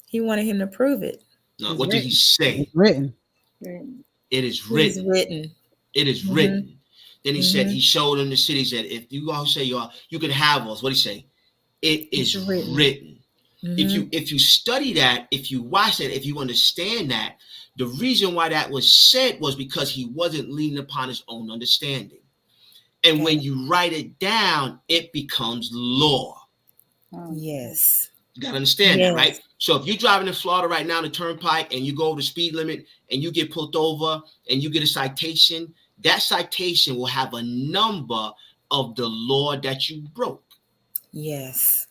He wanted him to prove it. No, what did he say? It's written. It is written. It's written. It is written. Then he said, he showed him the city, said, if you all say you are, you can have us. What did he say? It is written. If you study that, if you watch that, if you understand that, the reason why that was said was because he wasn't leaning upon his own understanding. And when you write it down, it becomes law. Yes. You got to understand that, right? So if you're driving in Florida right now on the turnpike and you go over the speed limit and you get pulled over and you get a citation, that citation will have a number of the law that you broke. Yes.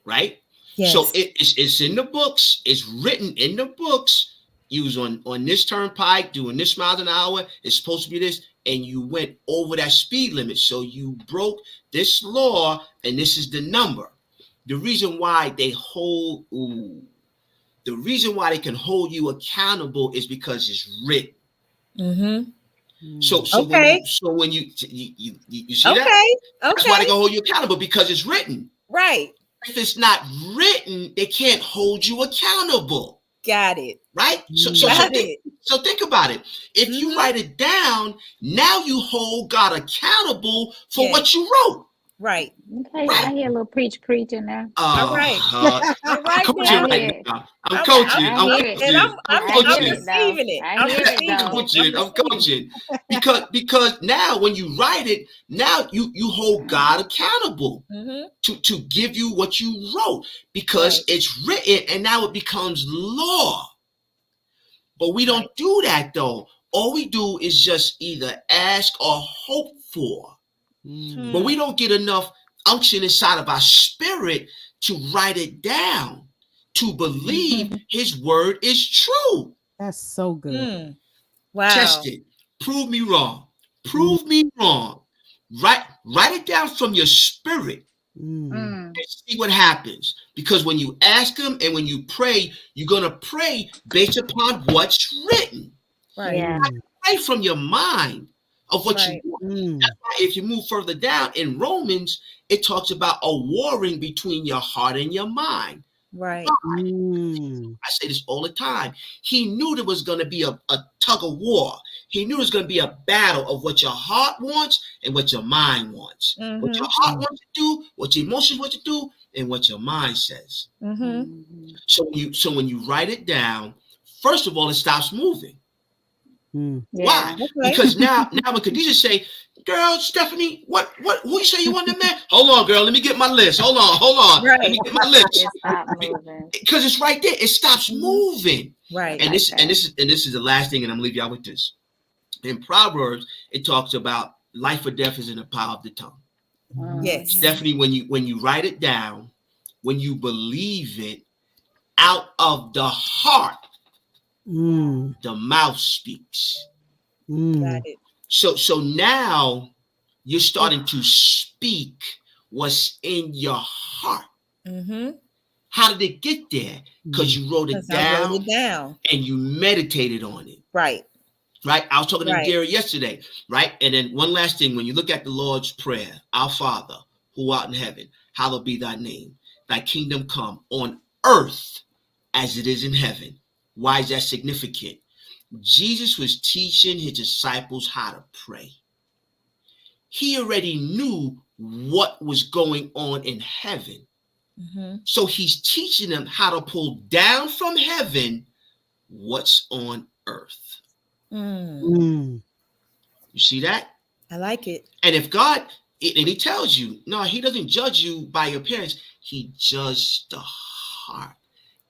Right? Yes. So it's in the books. It's written in the books. You was on this turnpike doing this miles an hour. It's supposed to be this. And you went over that speed limit. So you broke this law and this is the number. The reason why they can hold you accountable is because it's written. So when you see that, that's why they can hold you accountable, because it's written. Right. If it's not written, they can't hold you accountable. Got it. Right? So think about it. If you write it down, now you hold God accountable for what you wrote. Right. Okay, right. I hear a little preach in there. All right. I'm coaching right now. I'm coaching. I'm coaching. Because now when you write it, now you hold God accountable to give you what you wrote, because it's written and now it becomes law. But we don't do that though. All we do is just either ask or hope for. But we don't get enough unction inside of our spirit to write it down, to believe his word is true. That's so good. Wow. Test it. Prove me wrong. Prove me wrong. Write it down from your spirit. And see what happens. Because when you ask him and when you pray, you're going to pray based upon what's written. Right. Yeah. Pray from your mind of what you want. That's why if you move further down in Romans, it talks about a warring between your heart and your mind. Right. I say this all the time. He knew there was going to be a tug of war. He knew there was going to be a battle of what your heart wants and what your mind wants. What your heart wants to do, what your emotions want to do, and what your mind says. So when you write it down, first of all, it stops moving. Why? Because now when Khadijah say, girl, Stephanie, who you say you want the man? Hold on, girl, let me get my list. Hold on. Let me get my list. Because it's right there. It stops moving. Right. And this is the last thing, and I'm gonna leave y'all with this. In Proverbs, it talks about life or death is in the power of the tongue. Yes. Stephanie, when you write it down, when you believe it, out of the heart, the mouth speaks. Got it. So now you're starting to speak what's in your heart. How did it get there? Because you wrote it down and you meditated on it. Right. I was talking to Gary yesterday, right? And then one last thing, when you look at the Lord's Prayer, our Father, who art in heaven, hallowed be thy name. Thy kingdom come on earth as it is in heaven. Why is that significant? Jesus was teaching his disciples how to pray. He already knew what was going on in heaven. So he's teaching them how to pull down from heaven what's on earth. You see that? I like it. And if God, and he tells you, no, he doesn't judge you by your appearance. He judges the heart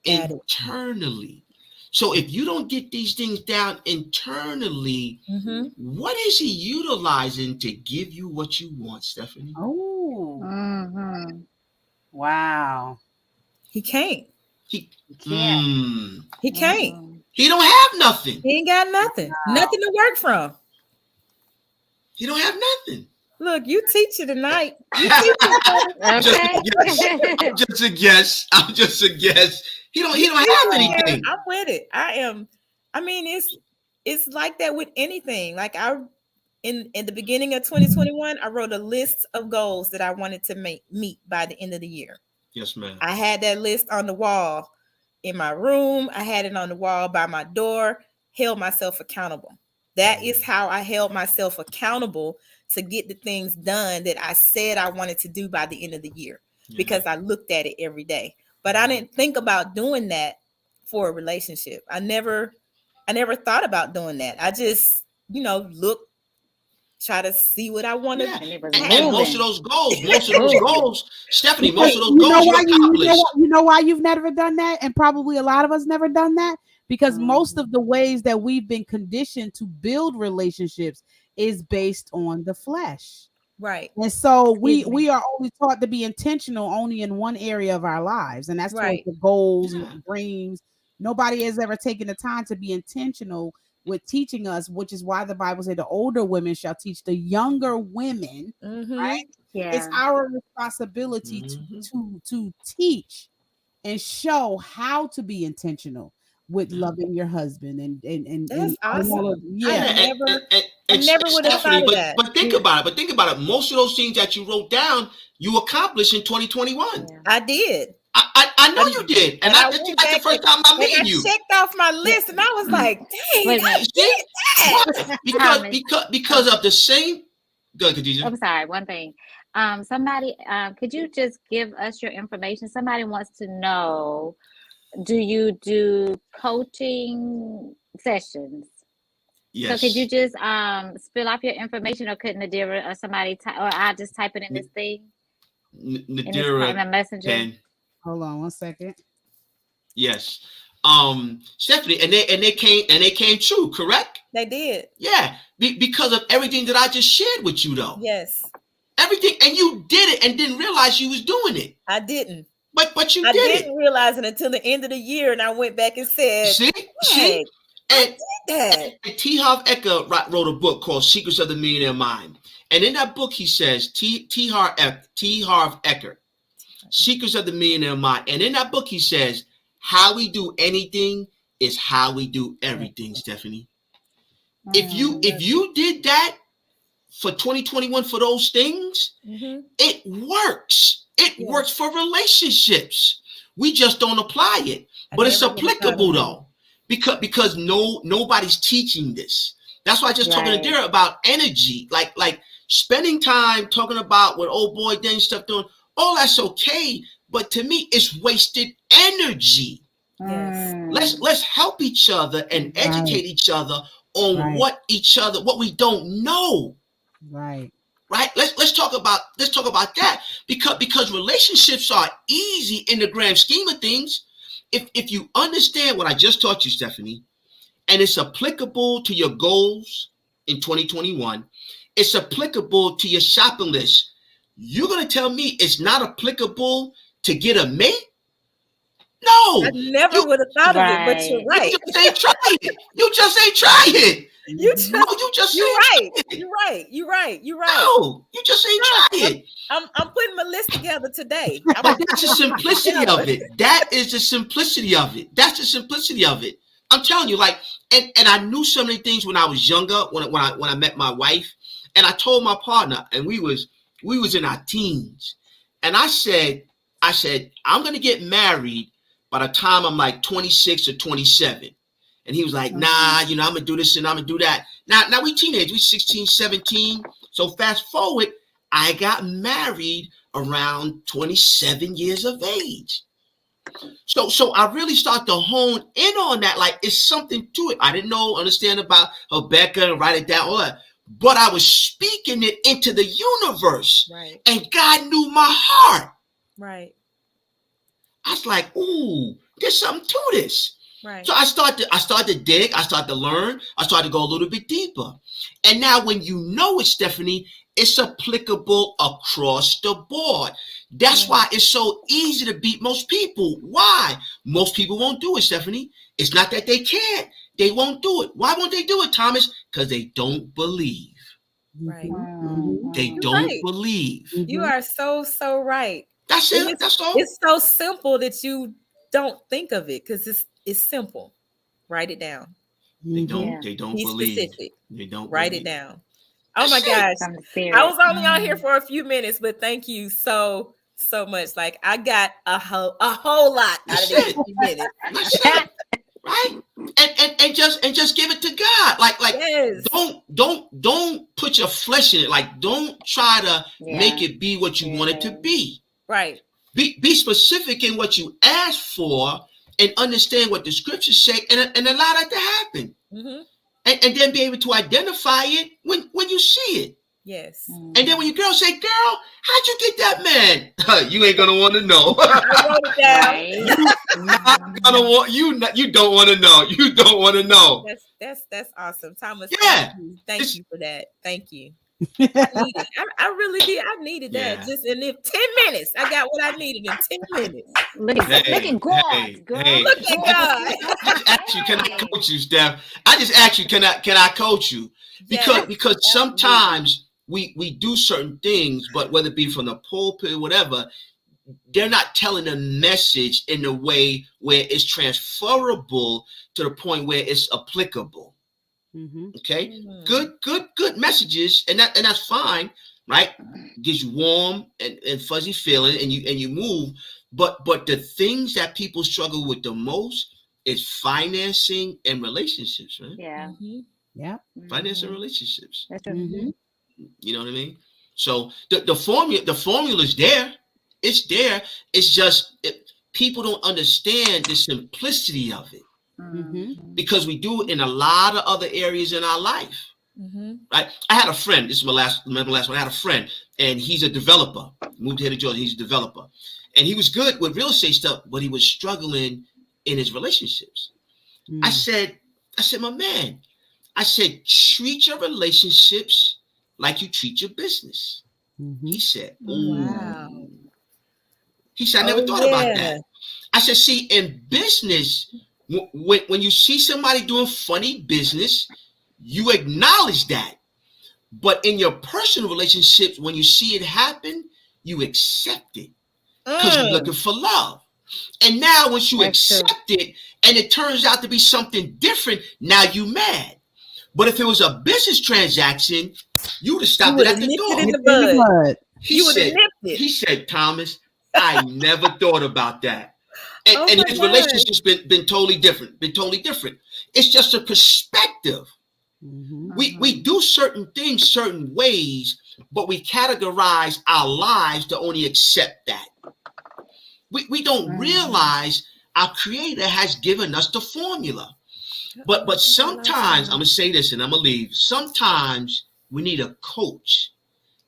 internally. So if you don't get these things down internally, what is he utilizing to give you what you want, Stephanie? Wow. He can't. He can't. He can't. He don't have nothing. He ain't got nothing. Wow. Nothing to work from. He don't have nothing. Look, you teach it tonight. Okay. I'm just a guess. He don't have anything. I'm with it. I mean, it's like that with anything. Like in the beginning of 2021, I wrote a list of goals that I wanted to meet by the end of the year. Yes, ma'am. I had that list on the wall in my room. I had it on the wall by my door, held myself accountable. That is how I held myself accountable to get the things done that I said I wanted to do by the end of the year, because I looked at it every day. But I didn't think about doing that for a relationship. I never thought about doing that. I just, try to see what I want to. And most of those goals, Stephanie, most of those goals you accomplished. You know why you've never done that? And probably a lot of us never done that? Because most of the ways that we've been conditioned to build relationships is based on the flesh. Right. And so we are only taught to be intentional only in one area of our lives. And that's towards the goals and the dreams. Nobody has ever taken the time to be intentional with teaching us, which is why the Bible said the older women shall teach the younger women, right? Yeah. It's our responsibility to teach and show how to be intentional with loving your husband and that's awesome. Yeah. I never would have thought of that. But think about it. Most of those things that you wrote down, you accomplished in 2021. Yeah. I did. I know you did, and that's the first time I'm meeting you. I checked off my list, and I was like, "Dang, I did that." because of the same. Go ahead, Khadijah. I'm sorry. One thing. Somebody, could you just give us your information? Somebody wants to know: do you do coaching sessions? Yes. So could you just spill off your information, or could Nadira or somebody or I just type it in this thing? Nadira in the messenger. Hold on 1 second. Yes. Stephanie, and they came true, correct? They did. Yeah. Because of everything that I just shared with you, though. Yes. Everything, and you did it and didn't realize you was doing it. I didn't. But you I did didn't realize it until the end of the year, and I went back and said, See? And T. Harv Eker wrote a book called Secrets of the Millionaire Mind. And in that book, he says, T. Harv Eker, Secrets of the Millionaire Mind. And in that book, he says, how we do anything is how we do everything, Stephanie. If you did that for 2021 for those things, it works. It works for relationships. We just don't apply it. But it's applicable though. Because nobody's teaching this. That's why I just talking to Dara about energy, like spending time talking about what old boy Dan stuff doing. All that's okay, but to me, it's wasted energy. Yes. Let's help each other and educate each other on what we don't know. Right. Let's talk about that because relationships are easy in the grand scheme of things. If you understand what I just taught you, Stephanie, and it's applicable to your goals in 2021, it's applicable to your shopping list. You're going to tell me it's not applicable to get a mate? No. I never would have thought of it, but you're right. You just ain't try it. You just ain't try it. You're right. No, you just ain't try it. I'm putting my list together today. But that's the simplicity of it. That is the simplicity of it. That's the simplicity of it. I'm telling you, and I knew so many things when I was younger, when I met my wife, and I told my partner, and we was in our teens, and I said, I'm gonna get married by the time I'm like 26 or 27. And he was like, nah, I'm gonna do this and I'm gonna do that. Now we teenagers, we 16, 17. So fast forward, I got married around 27 years of age. So I really start to hone in on that. Like it's something to it. I didn't understand about Rebecca and write it down, all that. But I was speaking it into the universe. Right. And God knew my heart. Right. I was like, ooh, there's something to this. Right. So I start to dig, I start to learn, I start to go a little bit deeper. And now when you know it, Stephanie, it's applicable across the board. That's why it's so easy to beat most people. Why? Most people won't do it, Stephanie. It's not that they can't. They won't do it. Why won't they do it, Thomas? Because they don't believe. Right. They don't believe. You are so right. That's it. That's all. It's so simple that you don't think of it because it's simple. Write it down. They don't Be believe. specific. They don't write believe. it down. Oh my gosh. I was only on here for a few minutes, but thank you so much. Like I got a whole lot out of these few minutes. Right? And just give it to God. Like yes. don't put your flesh in it. Like don't try to make it be what you want it to be. Right. Be specific in what you ask for and understand what the scriptures say and allow that to happen. And then be able to identify it when you see it. Yes. And then when your girl say, "Girl, how'd you get that man?" You ain't gonna want to know. I wrote it down. Not gonna want you don't want to know. You don't want to know. That's awesome, Thomas. Yeah. Thank you for that. Thank you. I really did. I needed that. Just in 10 minutes. I got what I needed in 10 minutes. Look at God, girl. Look at God. I just asked you, can I coach you, Steph? I just asked you, can I coach you? Because sometimes we do certain things, but whether it be from the pulpit or whatever, they're not telling a message in a way where it's transferable to the point where it's applicable. Okay, good messages, and that's fine, right? Gives you warm and fuzzy feeling, and you move. But the things that people struggle with the most is financing and relationships, right? Yeah. Finance and relationships. That's true. You know what I mean? So the formula is there. It's there. It's just people don't understand the simplicity of it. Because we do it in a lot of other areas in our life. Right? I had a friend. This is my last one. I had a friend, and he's a developer. Moved here to Georgia. He's a developer, and he was good with real estate stuff, but he was struggling in his relationships. I said, my man, I said, treat your relationships like you treat your business. He said, wow. He said, I never thought about that. I said, see, in business, when you see somebody doing funny business, you acknowledge that. But in your personal relationships, when you see it happen, you accept it because you're looking for love. And now once you accept it and it turns out to be something different, now you mad. But if it was a business transaction, you would have stopped it at the door. In the bud. He said, Thomas, I never thought about that. And his relationship's been totally different. It's just a perspective. We do certain things certain ways, but we categorize our lives to only accept that. We don't realize our Creator has given us the formula. But sometimes, I'm going to say this and I'm going to leave. Sometimes we need a coach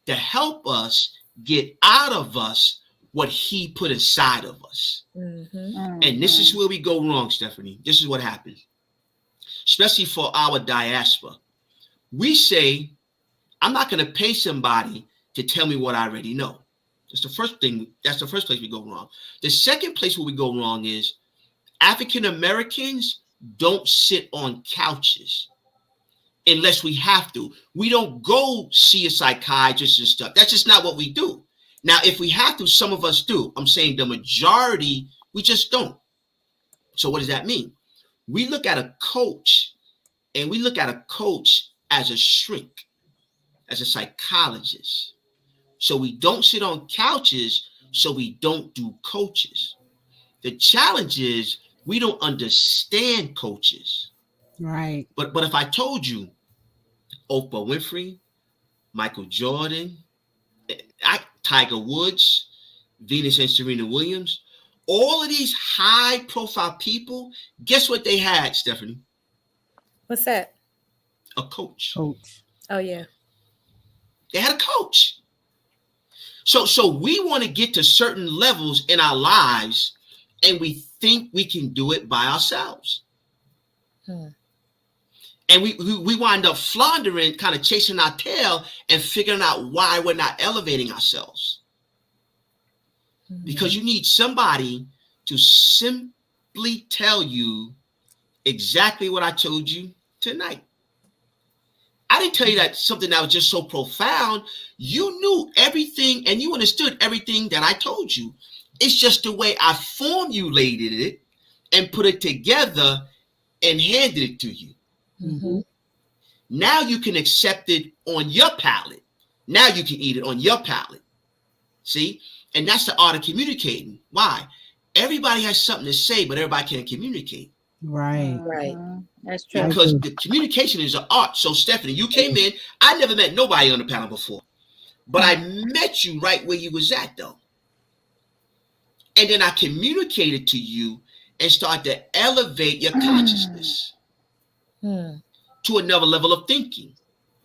to help us get out of us what he put inside of us. And this is where we go wrong, Stephanie. This is what happens, especially for our diaspora. We say, I'm not going to pay somebody to tell me what I already know. That's the first thing. That's the first place we go wrong. The second place where we go wrong is African Americans don't sit on couches unless we have to. We don't go see a psychiatrist and stuff. That's just not what we do. Now, if we have to, some of us do. I'm saying the majority, we just don't. So what does that mean? We look at a coach, and we look at a coach as a shrink, as a psychologist. So we don't sit on couches, so we don't do coaches. The challenge is we don't understand coaches. Right. But if I told you Oprah Winfrey, Michael Jordan, Tiger Woods, Venus and Serena Williams, all of these high profile people, guess what they had, Stephanie? What's that? A coach. Oh yeah. They had a coach. So we want to get to certain levels in our lives and we think we can do it by ourselves. And we wind up floundering, kind of chasing our tail and figuring out why we're not elevating ourselves. Because you need somebody to simply tell you exactly what I told you tonight. I didn't tell you that something that was just so profound. You knew everything and you understood everything that I told you. It's just the way I formulated it and put it together and handed it to you. Mm-hmm. Now you can accept it on your palate. Now you can eat it on your palate. See? And that's the art of communicating. Why? Everybody has something to say, but everybody can't communicate. Right. Right. That's true. Because the communication is an art. So, Stephanie, you came in. I never met nobody on the panel before. But I met you right where you was at, though. And then I communicated to you and started to elevate your consciousness to another level of thinking.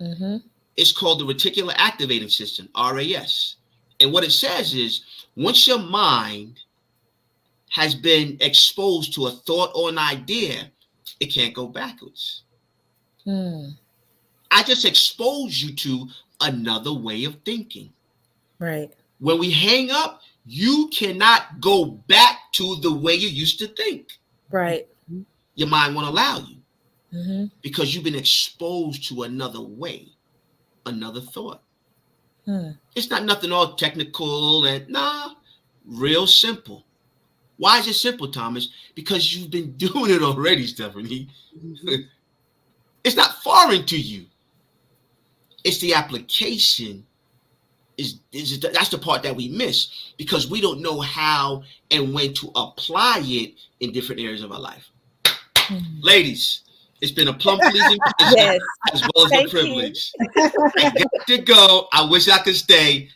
Mm-hmm. It's called the reticular activating system, RAS. And what it says is, once your mind has been exposed to a thought or an idea, it can't go backwards. I just exposed you to another way of thinking. Right. When we hang up, you cannot go back to the way you used to think. Right. Your mind won't allow you Mm-hmm. because you've been exposed to another way, another thought. It's not nothing all technical and real simple. Why is it simple, Thomas? Because you've been doing it already, Stephanie. It's not foreign to you. It's the application. That's the part that we miss because we don't know how and when to apply it in different areas of our life. Ladies, it's been a plum-pleasing pleasure as well as a privilege. I got to go. I wish I could stay.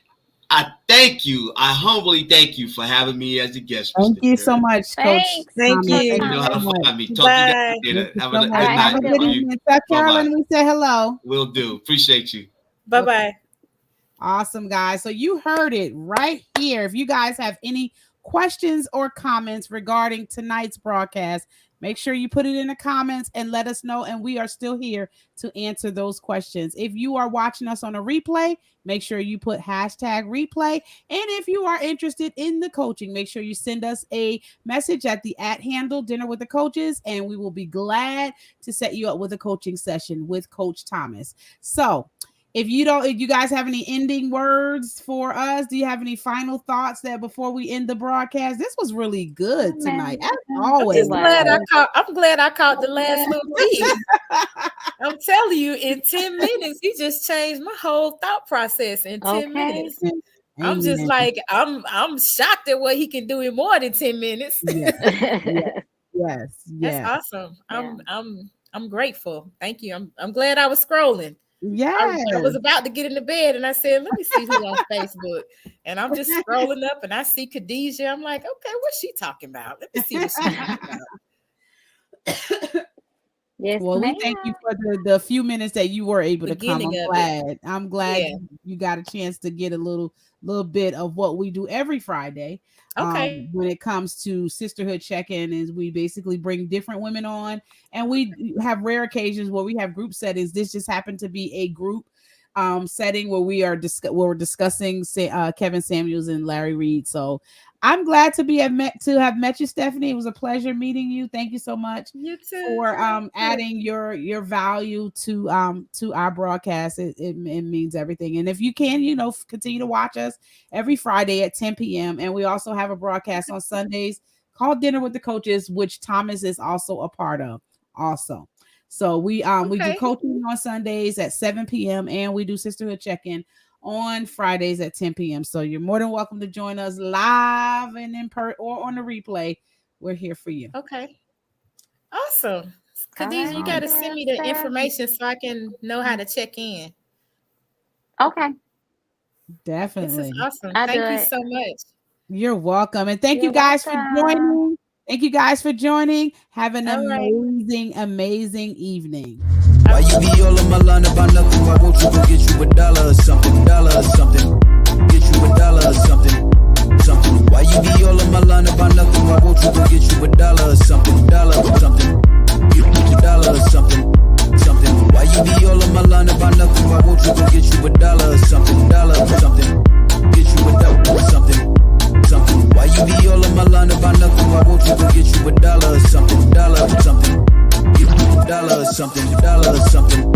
I thank you. I humbly thank you for having me as a guest. Thank you so much, Coach. Thank you. You know how to find me. Talk Bye. to you guys later. Have a good Bye. night. Have a good evening. Tell Carolyn we say hello. Will do. Appreciate you. Bye-bye. Awesome, guys. So you heard it right here. If you guys have any questions or comments regarding tonight's broadcast, make sure you put it in the comments and let us know. And we are still here to answer those questions. If you are watching us on a replay, make sure you put #replay. And if you are interested in the coaching, make sure you send us a message at the @handle Dinner with the Coaches, and we will be glad to set you up with a coaching session with Coach Thomas. So if you guys have any ending words for us, do you have any final thoughts that before we end the broadcast? This was really good tonight. As always. I'm glad I caught the last little piece. I'm telling you, in 10 minutes, you just changed my whole thought process in 10 minutes. I'm just like, I'm shocked at what he can do in more than 10 minutes. Yes. That's awesome. I'm grateful. Thank you. I'm glad I was scrolling. Yeah, I was about to get into bed and I said, let me see who's on Facebook. And I'm just scrolling up and I see Khadijah. I'm like, okay, what's she talking about? Let me see what she's talking about. Yes, well, we thank you for the few minutes that you were able to come. I'm glad you got a chance to get a little bit of what we do every Friday. Okay. When it comes to Sisterhood Check-in, is we basically bring different women on, and we have rare occasions where we have group settings. This just happened to be a group setting where we're discussing Kevin Samuels and Larry Reid. So I'm glad to have met you, Stephanie. It was a pleasure meeting you. Thank you so much for adding your value to our broadcast. It means everything. And if you can, continue to watch us every Friday at 10 p.m. And we also have a broadcast on Sundays called Dinner with the Coaches, which Thomas is also a part of. Also, so we do coaching on Sundays at 7 p.m. and we do Sisterhood Check-in on Fridays at 10 p.m. So you're more than welcome to join us live and in person or on the replay. We're here for you. Okay. Awesome. Khadijah, you got to send me the information so I can know how to check in. Okay. Definitely. This is awesome. Thank you so much. You're welcome. And thank you guys for joining. Thank you guys for joining. Have an amazing evening. Why you be all on my line about nothing? Why won't you go get you $1 or something? Get you $1 or something. Why you be all on my line about nothing? Why won't you go get you $1 or something? Get you $1 or something. Malanda by nothing, why won't you go get you $1 or something, $1 or something, $1 or something, $1 or something.